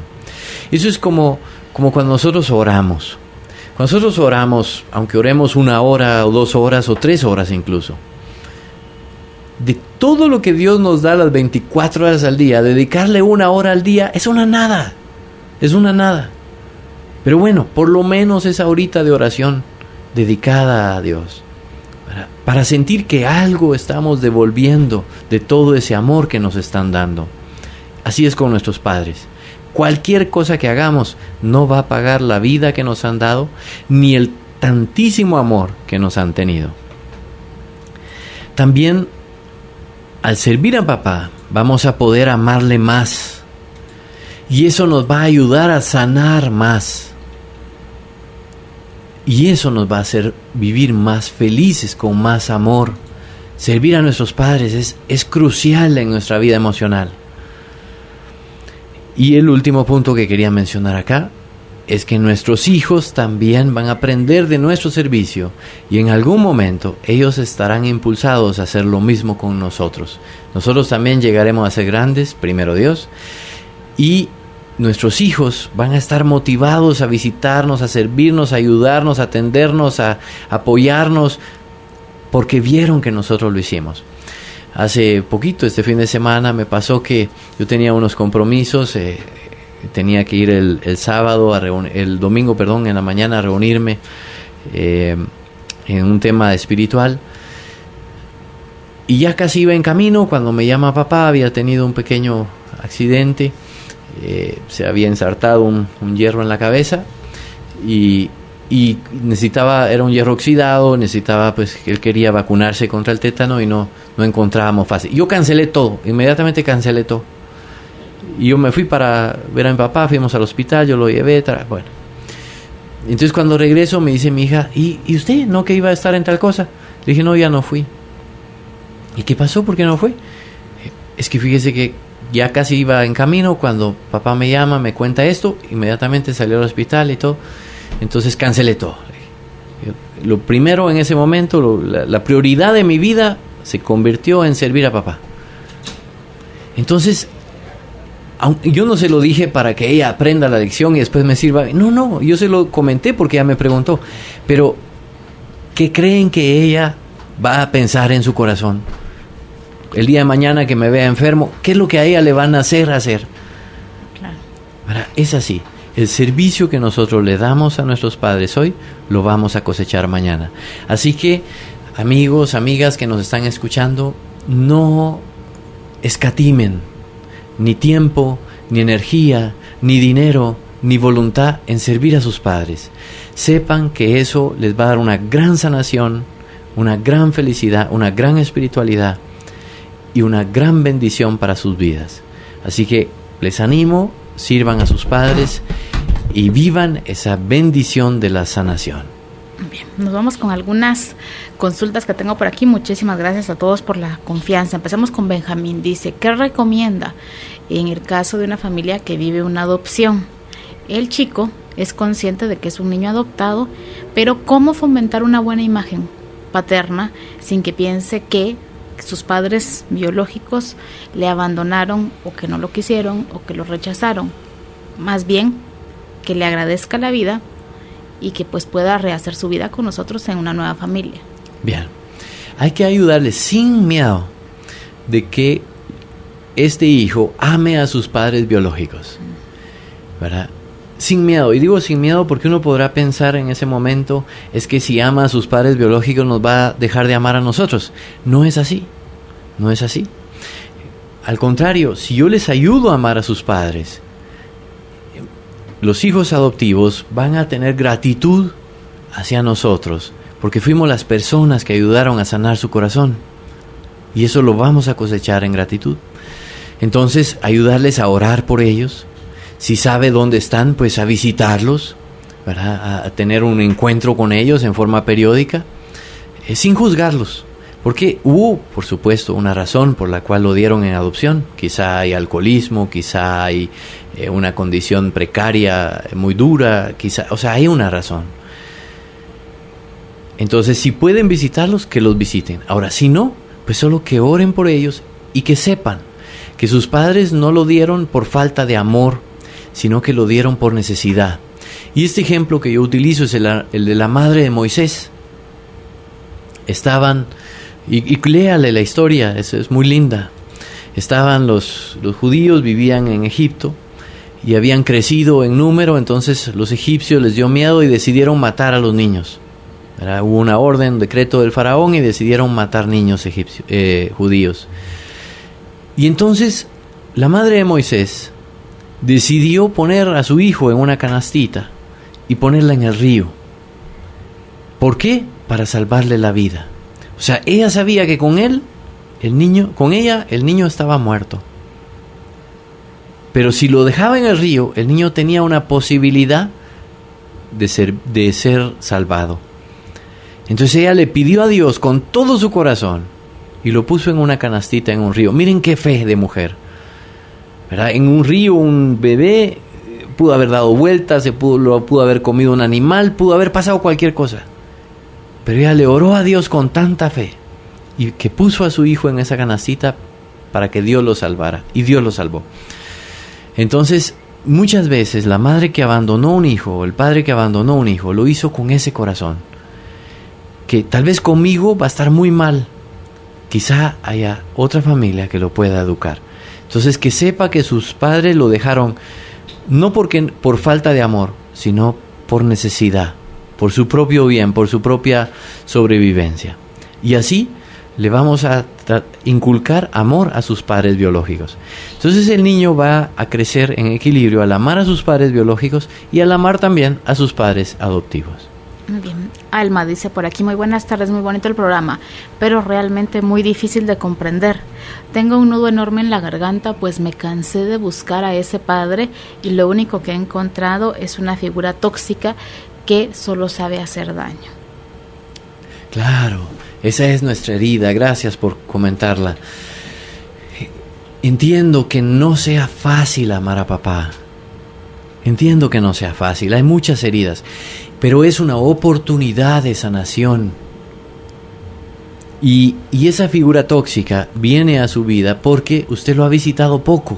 Eso es como cuando nosotros oramos. Cuando nosotros oramos, aunque oremos 1 hora o 2 horas o 3 horas incluso, de todo lo que Dios nos da las 24 horas al día, dedicarle 1 hora al día es una nada. Es una nada. Pero bueno, por lo menos esa horita de oración dedicada a Dios. Para sentir que algo estamos devolviendo de todo ese amor que nos están dando. Así es con nuestros padres. Cualquier cosa que hagamos no va a pagar la vida que nos han dado, ni el tantísimo amor que nos han tenido. También, al servir a papá, vamos a poder amarle más. Y eso nos va a ayudar a sanar más. Y eso nos va a hacer vivir más felices, con más amor. Servir a nuestros padres es crucial en nuestra vida emocional. Y el último punto que quería mencionar acá es que nuestros hijos también van a aprender de nuestro servicio y en algún momento ellos estarán impulsados a hacer lo mismo con nosotros. Nosotros también llegaremos a ser grandes, primero Dios, y nuestros hijos van a estar motivados a visitarnos, a servirnos, a ayudarnos, a atendernos, a apoyarnos, porque vieron que nosotros lo hicimos. Hace poquito, este fin de semana, me pasó que yo tenía unos compromisos, tenía que ir el domingo, en la mañana a reunirme en un tema espiritual. Y ya casi iba en camino cuando me llama papá, había tenido un pequeño accidente, se había ensartado un hierro en la cabeza y era un hierro oxidado, él quería vacunarse contra el tétano y no encontrábamos fácil. Yo inmediatamente cancelé todo. Y yo me fui para ver a mi papá, fuimos al hospital, yo lo llevé, bueno. Entonces cuando regreso me dice mi hija, ¿y usted no que iba a estar en tal cosa? Le dije, no, ya no fui. ¿Y qué pasó? ¿Por qué no fue? Es que fíjese que ya casi iba en camino cuando papá me llama, me cuenta esto, inmediatamente salió al hospital y todo. Entonces cancelé todo. Lo primero en ese momento, la prioridad de mi vida se convirtió en servir a papá. Entonces, yo no se lo dije para que ella aprenda la lección y después me sirva. No, yo se lo comenté porque ella me preguntó. Pero, ¿qué creen que ella va a pensar en su corazón? El día de mañana que me vea enfermo, ¿qué es lo que a ella le van a hacer? Claro. Es así. El servicio que nosotros le damos a nuestros padres hoy, lo vamos a cosechar mañana. Así que, amigos, amigas que nos están escuchando, no escatimen ni tiempo, ni energía, ni dinero, ni voluntad en servir a sus padres. Sepan que eso les va a dar una gran sanación, una gran felicidad, una gran espiritualidad y una gran bendición para sus vidas. Así que les animo, sirvan a sus padres y vivan esa bendición de la sanación. Bien, nos vamos con algunas consultas que tengo por aquí. Muchísimas gracias a todos por la confianza. Empezamos con Benjamín. Dice, ¿qué recomienda en el caso de una familia que vive una adopción? El chico es consciente de que es un niño adoptado, pero ¿cómo fomentar una buena imagen paterna sin que piense que sus padres biológicos le abandonaron o que no lo quisieron o que lo rechazaron? Más bien, que le agradezca la vida y que pues pueda rehacer su vida con nosotros en una nueva familia. Bien, hay que ayudarle sin miedo de que este hijo ame a sus padres biológicos, ¿verdad? Sin miedo, y digo sin miedo porque uno podrá pensar en ese momento, es que si ama a sus padres biológicos nos va a dejar de amar a nosotros. No es así, no es así. Al contrario, si yo les ayudo a amar a sus padres, los hijos adoptivos van a tener gratitud hacia nosotros, porque fuimos las personas que ayudaron a sanar su corazón, y eso lo vamos a cosechar en gratitud. Entonces, ayudarles a orar por ellos, si sabe dónde están, pues a visitarlos, ¿verdad? A tener un encuentro con ellos en forma periódica, sin juzgarlos, porque hubo, por supuesto, una razón por la cual lo dieron en adopción. Quizá hay alcoholismo, quizá hay una condición precaria muy dura, quizá, o sea, hay una razón. Entonces, si pueden visitarlos, que los visiten. Ahora, si no, pues solo que oren por ellos y que sepan que sus padres no lo dieron por falta de amor, sino que lo dieron por necesidad. Y este ejemplo que yo utilizo es el de la madre de Moisés. Estaban, y léale la historia, es muy linda. Estaban los judíos, vivían en Egipto y habían crecido en número, entonces los egipcios les dio miedo y decidieron matar a los niños. Hubo una orden, un decreto del faraón y decidieron matar niños judíos. Y entonces la madre de Moisés decidió poner a su hijo en una canastita y ponerla en el río. ¿Por qué? Para salvarle la vida. O sea, ella sabía que con ella, el niño estaba muerto. Pero si lo dejaba en el río, el niño tenía una posibilidad de ser salvado. Entonces ella le pidió a Dios con todo su corazón y lo puso en una canastita en un río. Miren qué fe de mujer, ¿verdad? En un río un bebé pudo haber dado vueltas, lo pudo haber comido un animal, pudo haber pasado cualquier cosa. Pero ella le oró a Dios con tanta fe y que puso a su hijo en esa canastita para que Dios lo salvara. Y Dios lo salvó. Entonces, muchas veces la madre que abandonó un hijo o el padre que abandonó un hijo lo hizo con ese corazón. Que tal vez conmigo va a estar muy mal. Quizá haya otra familia que lo pueda educar. Entonces, que sepa que sus padres lo dejaron no por falta de amor, sino por necesidad, por su propio bien, por su propia sobrevivencia. Y así le vamos a inculcar amor a sus padres biológicos. Entonces el niño va a crecer en equilibrio al amar a sus padres biológicos y al amar también a sus padres adoptivos. Muy bien. Alma dice por aquí, muy buenas tardes, muy bonito el programa, pero realmente muy difícil de comprender. Tengo un nudo enorme en la garganta, pues me cansé de buscar a ese padre y lo único que he encontrado es una figura tóxica que solo sabe hacer daño. Claro, esa es nuestra herida, gracias por comentarla. Entiendo que no sea fácil amar a papá. Entiendo que no sea fácil, hay muchas heridas, pero es una oportunidad de sanación. Y esa figura tóxica viene a su vida porque usted lo ha visitado poco.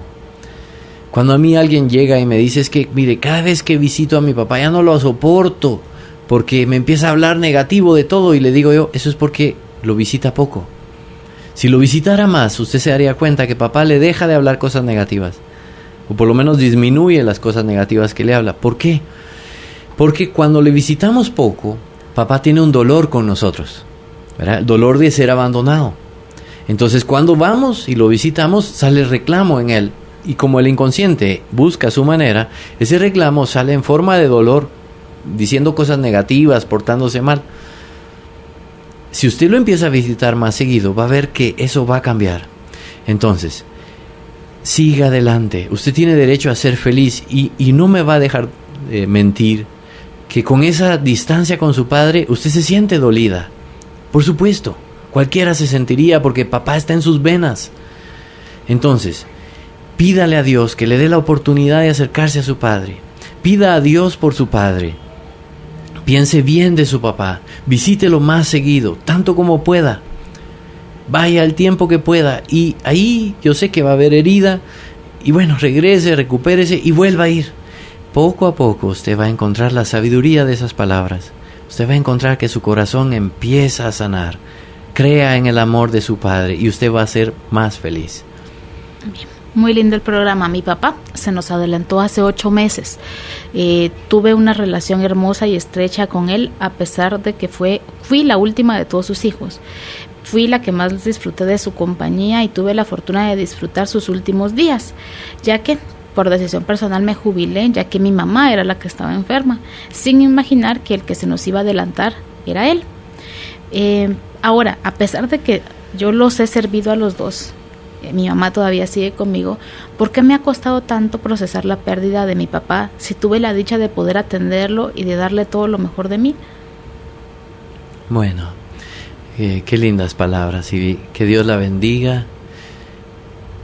Cuando a mí alguien llega y me dice, es que, mire, cada vez que visito a mi papá ya no lo soporto, porque me empieza a hablar negativo de todo, y le digo yo, eso es porque lo visita poco. Si lo visitara más, usted se daría cuenta que papá le deja de hablar cosas negativas, o por lo menos disminuye las cosas negativas que le habla. ¿Por qué? Porque cuando le visitamos poco, papá tiene un dolor con nosotros, ¿verdad? El dolor de ser abandonado. Entonces cuando vamos y lo visitamos, sale el reclamo en él. Y como el inconsciente busca su manera, ese reclamo sale en forma de dolor, diciendo cosas negativas, portándose mal. Si usted lo empieza a visitar más seguido, va a ver que eso va a cambiar. Entonces, siga adelante. Usted tiene derecho a ser feliz y no me va a dejar mentir. que con esa distancia con su padre usted se siente dolida. Por supuesto, cualquiera se sentiría porque papá está en sus venas. Entonces, pídale a Dios que le dé la oportunidad de acercarse a su padre. Pida a Dios por su padre. Piense bien de su papá. Visítelo más seguido, tanto como pueda. Vaya el tiempo que pueda. Y ahí yo sé que va a haber herida. Y bueno, regrese, recupérese y vuelva a ir. Poco a poco usted va a encontrar la sabiduría de esas palabras. Usted va a encontrar que su corazón empieza a sanar. Crea en el amor de su padre y usted va a ser más feliz. Bien. Muy lindo el programa. Mi papá se nos adelantó hace 8 meses. Tuve una relación hermosa y estrecha con él, a pesar de que fui la última de todos sus hijos. Fui la que más disfruté de su compañía y tuve la fortuna de disfrutar sus últimos días, ya que por decisión personal me jubilé, ya que mi mamá era la que estaba enferma, sin imaginar que el que se nos iba a adelantar era él. Ahora, a pesar de que yo los he servido a los dos, mi mamá todavía sigue conmigo, ¿por qué me ha costado tanto procesar la pérdida de mi papá si tuve la dicha de poder atenderlo y de darle todo lo mejor de mí? Bueno, qué lindas palabras y que Dios la bendiga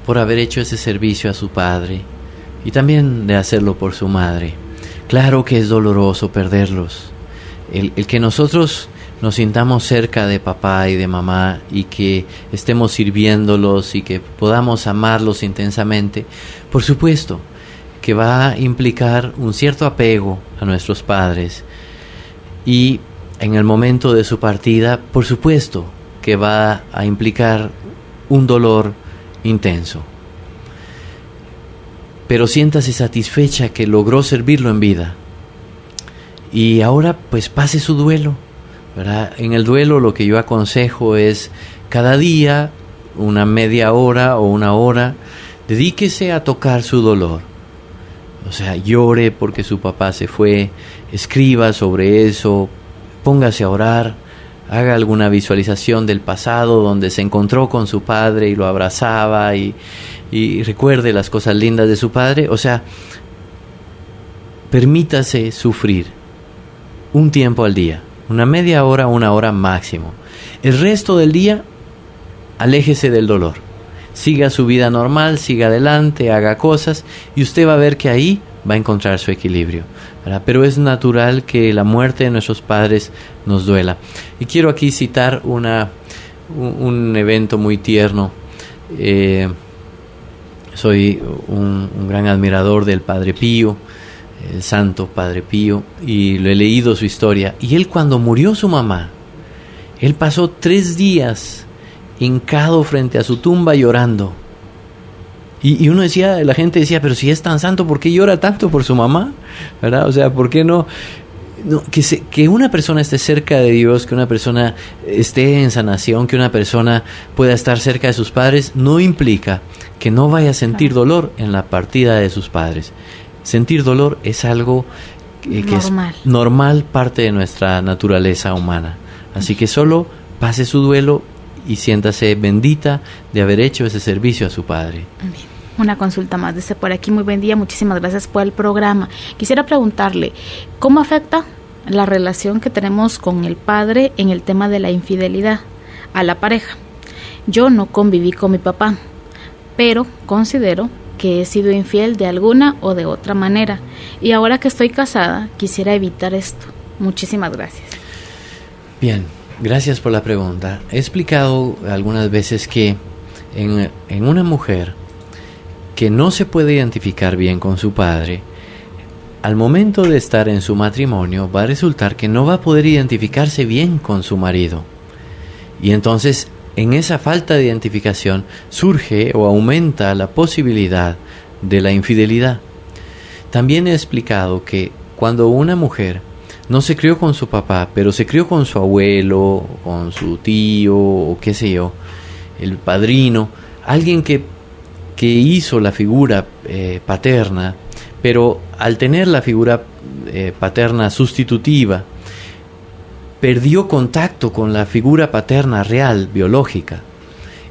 por haber hecho ese servicio a su padre y también de hacerlo por su madre. Claro que es doloroso perderlos. El que nosotros nos sintamos cerca de papá y de mamá y que estemos sirviéndolos y que podamos amarlos intensamente, por supuesto que va a implicar un cierto apego a nuestros padres y en el momento de su partida, por supuesto que va a implicar un dolor intenso. Pero siéntase satisfecha que logró servirlo en vida y ahora pues pase su duelo. ¿Verdad? En el duelo lo que yo aconsejo es cada día, una media hora o una hora, dedíquese a tocar su dolor. O sea, llore porque su papá se fue, escriba sobre eso, póngase a orar, haga alguna visualización del pasado donde se encontró con su padre y lo abrazaba y recuerde las cosas lindas de su padre. O sea, permítase sufrir un tiempo al día. Una media hora, una hora máximo. El resto del día, aléjese del dolor. Siga su vida normal, siga adelante, haga cosas y usted va a ver que ahí va a encontrar su equilibrio, ¿verdad? Pero es natural que la muerte de nuestros padres nos duela. Y quiero aquí citar un evento muy tierno. Soy un gran admirador del Padre Pío, el santo Padre Pío, y lo he leído su historia. Y él, cuando murió su mamá, él pasó 3 días hincado frente a su tumba llorando. Y uno decía, la gente decía, pero si es tan santo, ¿por qué llora tanto por su mamá? ¿Verdad? O sea, ¿por qué no que una persona esté cerca de Dios, que una persona esté en sanación, que una persona pueda estar cerca de sus padres, no implica que no vaya a sentir dolor en la partida de sus padres? Sentir dolor es algo que es normal, parte de nuestra naturaleza humana. Así que solo pase su duelo y siéntase bendita de haber hecho ese servicio a su padre. Bien. Una consulta más, dice por aquí: muy buen día, muchísimas gracias por el programa. Quisiera preguntarle, ¿cómo afecta la relación que tenemos con el padre en el tema de la infidelidad a la pareja? Yo no conviví con mi papá, pero considero que he sido infiel de alguna o de otra manera, y ahora que estoy casada quisiera evitar esto. Muchísimas gracias. Bien, gracias por la pregunta. He explicado algunas veces que en una mujer que no se puede identificar bien con su padre, al momento de estar en su matrimonio va a resultar que no va a poder identificarse bien con su marido, y entonces en esa falta de identificación surge o aumenta la posibilidad de la infidelidad. También he explicado que cuando una mujer no se crió con su papá, pero se crió con su abuelo, con su tío, o qué sé yo, el padrino, alguien que hizo la figura paterna, pero al tener la figura paterna sustitutiva, perdió contacto con la figura paterna real, biológica.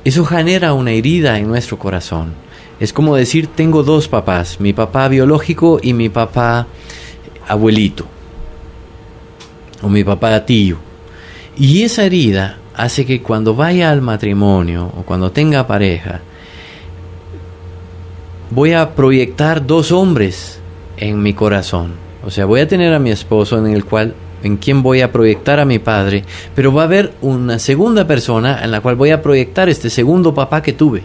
Eso genera una herida en nuestro corazón. Es como decir, tengo 2 papás, mi papá biológico y mi papá abuelito. o mi papá tío. Y esa herida hace que cuando vaya al matrimonio o cuando tenga pareja, voy a proyectar 2 hombres en mi corazón. O sea, voy a tener a mi esposo en quien voy a proyectar a mi padre, pero va a haber una segunda persona en la cual voy a proyectar este segundo papá que tuve.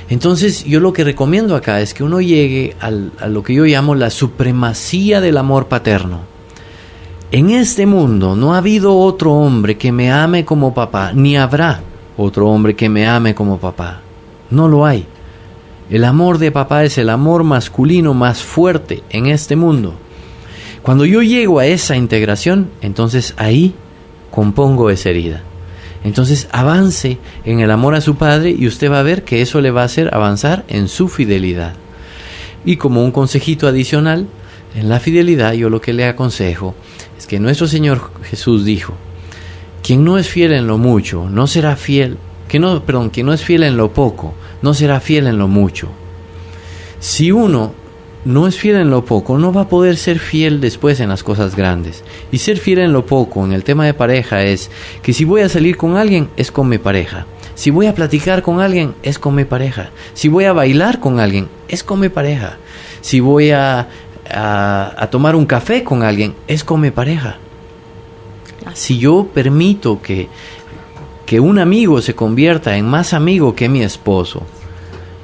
Entonces, yo lo que recomiendo acá es que uno llegue a lo que yo llamo la supremacía del amor paterno. En este mundo no ha habido otro hombre que me ame como papá, ni habrá otro hombre que me ame como papá. No lo hay. El amor de papá es el amor masculino más fuerte en este mundo. Cuando yo llego a esa integración, entonces ahí compongo esa herida. Entonces avance en el amor a su padre y usted va a ver que eso le va a hacer avanzar en su fidelidad. Y como un consejito adicional, en la fidelidad yo lo que le aconsejo es que nuestro Señor Jesús dijo: quien no es fiel en lo mucho, no será fiel, quien no es fiel en lo poco, no será fiel en lo mucho. Si uno no es fiel en lo poco, no va a poder ser fiel después en las cosas grandes. Y ser fiel en lo poco, en el tema de pareja, es que si voy a salir con alguien, es con mi pareja. Si voy a platicar con alguien, es con mi pareja. Si voy a bailar con alguien, es con mi pareja. Si voy a tomar un café con alguien, es con mi pareja. Si yo permito que un amigo se convierta en más amigo que mi esposo,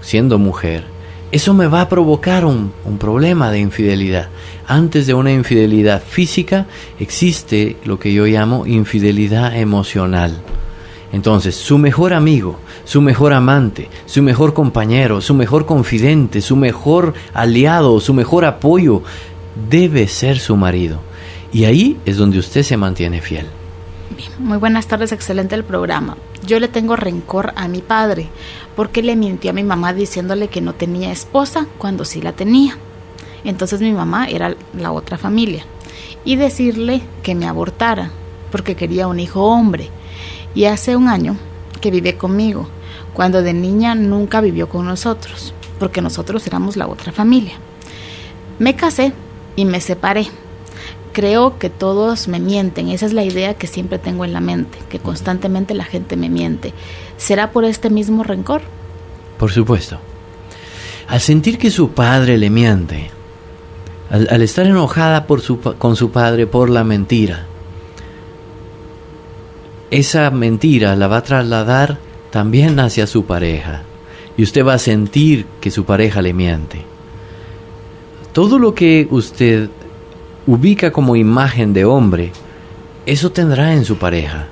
siendo mujer, eso me va a provocar un problema de infidelidad. Antes de una infidelidad física, existe lo que yo llamo infidelidad emocional. Entonces, su mejor amigo, su mejor amante, su mejor compañero, su mejor confidente, su mejor aliado, su mejor apoyo, debe ser su marido. Y ahí es donde usted se mantiene fiel. Bien, muy buenas tardes, excelente el programa. Yo le tengo rencor a mi padre porque le mintió a mi mamá diciéndole que no tenía esposa cuando sí la tenía. Entonces mi mamá era la otra familia. Y decirle que me abortara porque quería un hijo hombre. Y hace un año que vive conmigo, cuando de niña nunca vivió con nosotros, porque nosotros éramos la otra familia. Me casé y me separé. Creo que todos me mienten, esa es la idea que siempre tengo en la mente, que constantemente la gente me miente. ¿Será por este mismo rencor? Por supuesto. Al sentir que su padre le miente, al estar enojada con su padre por la mentira, esa mentira la va a trasladar también hacia su pareja. Y usted va a sentir que su pareja le miente. Todo lo que usted ubica como imagen de hombre, eso tendrá en su pareja.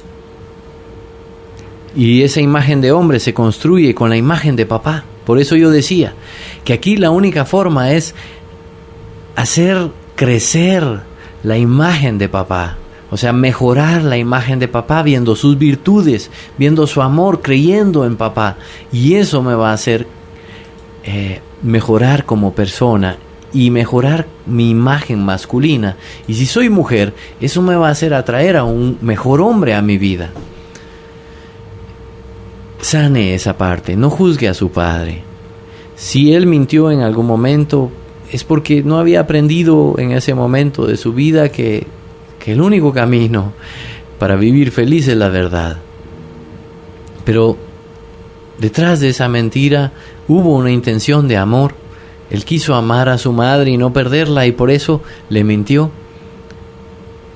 Y esa imagen de hombre se construye con la imagen de papá. Por eso yo decía que aquí la única forma es hacer crecer la imagen de papá. O sea, mejorar la imagen de papá viendo sus virtudes, viendo su amor, creyendo en papá. Y eso me va a hacer mejorar como persona y mejorar mi imagen masculina. Y si soy mujer, eso me va a hacer atraer a un mejor hombre a mi vida. Sane esa parte, no juzgue a su padre. Si él mintió en algún momento, es porque no había aprendido en ese momento de su vida que el único camino para vivir feliz es la verdad. Pero detrás de esa mentira hubo una intención de amor. Él quiso amar a su madre y no perderla, y por eso le mintió.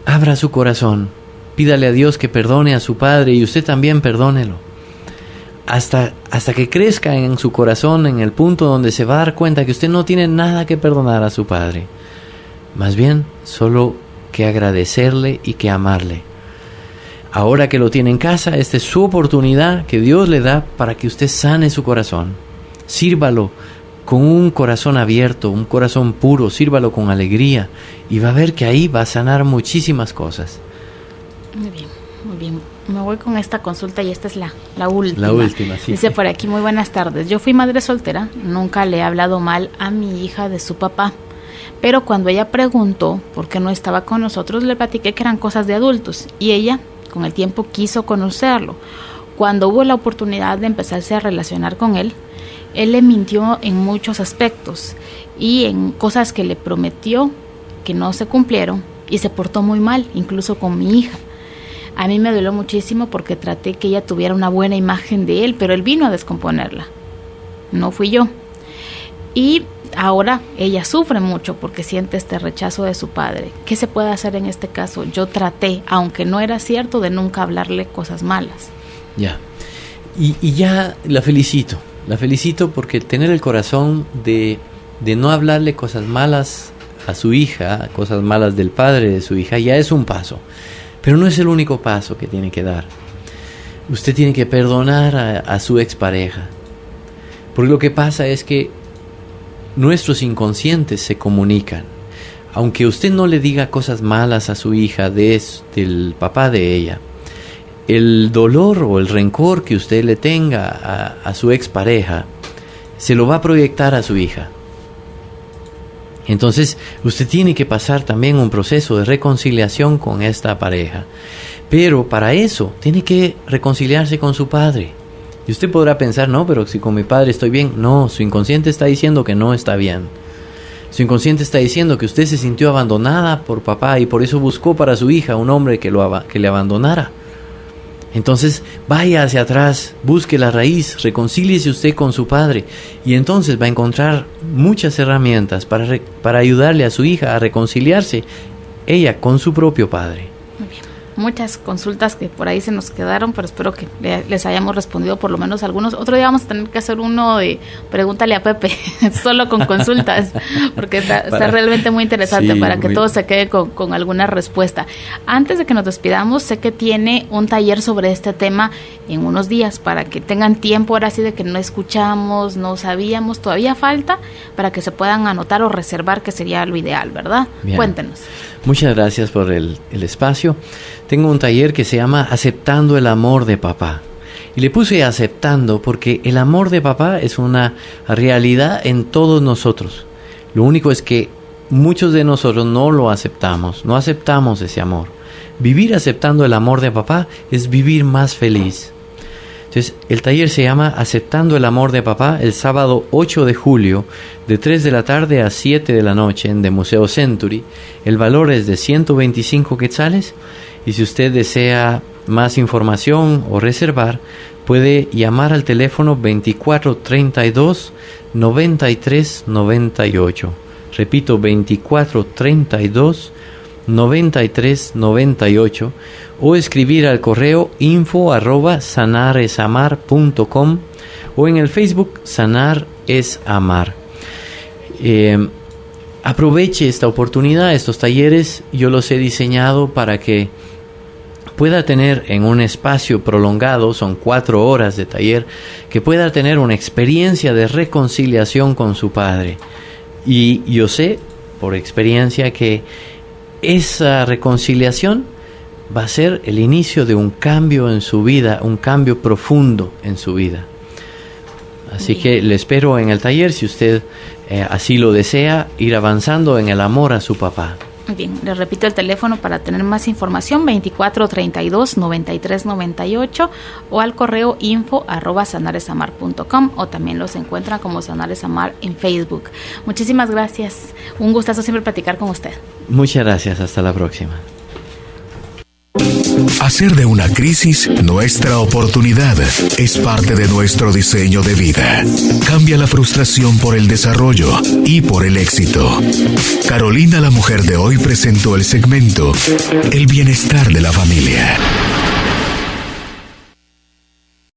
Abra su corazón, pídale a Dios que perdone a su padre, y usted también perdónelo. Hasta que crezca en su corazón, en el punto donde se va a dar cuenta que usted no tiene nada que perdonar a su padre. Más bien, solo que agradecerle y que amarle. Ahora que lo tiene en casa, esta es su oportunidad que Dios le da para que usted sane su corazón. Sírvalo con un corazón abierto, un corazón puro, sírvalo con alegría, y va a ver que ahí va a sanar muchísimas cosas. Muy bien, muy bien. Me voy con esta consulta y esta es la última. La última, sí. Dice por aquí: muy buenas tardes. Yo fui madre soltera, nunca le he hablado mal a mi hija de su papá, pero cuando ella preguntó por qué no estaba con nosotros, le platiqué que eran cosas de adultos, y ella con el tiempo quiso conocerlo. Cuando hubo la oportunidad de empezarse a relacionar con él le mintió en muchos aspectos y en cosas que le prometió que no se cumplieron, y se portó muy mal, incluso con mi hija. A mí me dolió muchísimo porque traté que ella tuviera una buena imagen de él, pero él vino a descomponerla, no fui yo. Y ahora ella sufre mucho porque siente este rechazo de su padre. ¿Qué se puede hacer en este caso? Yo traté, aunque no era cierto, de nunca hablarle cosas malas. Ya. Y ya la felicito porque tener el corazón de no hablarle cosas malas a su hija, cosas malas del padre de su hija, ya es un paso. Pero no es el único paso que tiene que dar. Usted tiene que perdonar a su expareja. Porque lo que pasa es que nuestros inconscientes se comunican. Aunque usted no le diga cosas malas a su hija del papá de ella, el dolor o el rencor que usted le tenga a su expareja se lo va a proyectar a su hija. Entonces usted tiene que pasar también un proceso de reconciliación con esta pareja, pero para eso tiene que reconciliarse con su padre. Y usted podrá pensar, no, pero si con mi padre estoy bien. No, su inconsciente está diciendo que no está bien. Su inconsciente está diciendo que usted se sintió abandonada por papá y por eso buscó para su hija un hombre que le abandonara. Entonces vaya hacia atrás, busque la raíz, reconcíliese usted con su padre y entonces va a encontrar muchas herramientas para ayudarle a su hija a reconciliarse ella con su propio padre. Muy bien. Muchas consultas que por ahí se nos quedaron, pero espero que les hayamos respondido por lo menos algunos. Otro día vamos a tener que hacer uno de Pregúntale a Pepe, solo con consultas, porque está realmente muy interesante, sí, para que todo se quede con alguna respuesta. Antes de que nos despidamos, sé que tiene un taller sobre este tema en unos días, para que tengan tiempo, ahora sí, de que no escuchamos, no sabíamos, todavía falta, para que se puedan anotar o reservar, que sería lo ideal, ¿verdad? Bien. Cuéntenos. Muchas gracias por el espacio. Tengo un taller que se llama Aceptando el amor de papá. Y le puse aceptando porque el amor de papá es una realidad en todos nosotros. Lo único es que muchos de nosotros no lo aceptamos, no aceptamos ese amor. Vivir aceptando el amor de papá es vivir más feliz. Entonces, el taller se llama Aceptando el amor de papá, el sábado 8 de julio, de 3 de la tarde a 7 de la noche en The Museo Century. El valor es de 125 quetzales. Y si usted desea más información o reservar, puede llamar al teléfono 2432-9398. Repito, 2432-9398. O escribir al correo info@sanaresamar.com o en el Facebook Sanar es Amar. Aproveche esta oportunidad, estos talleres yo los he diseñado para que pueda tener en un espacio prolongado, son 4 horas de taller, que pueda tener una experiencia de reconciliación con su padre. Y yo sé por experiencia que esa reconciliación va a ser el inicio de un cambio en su vida, un cambio profundo en su vida. Así que le espero en el taller si usted así lo desea, ir avanzando en el amor a su papá. Bien, les repito el teléfono para tener más información, 2432-9398 o al correo info@sanaresamar.com, o también los encuentran como Sanaresamar en Facebook. Muchísimas gracias, un gustazo siempre platicar con usted. Muchas gracias, hasta la próxima. Hacer de una crisis nuestra oportunidad es parte de nuestro diseño de vida. Cambia la frustración por el desarrollo y por el éxito. Carolina, la mujer de hoy, presentó el segmento El bienestar de la familia.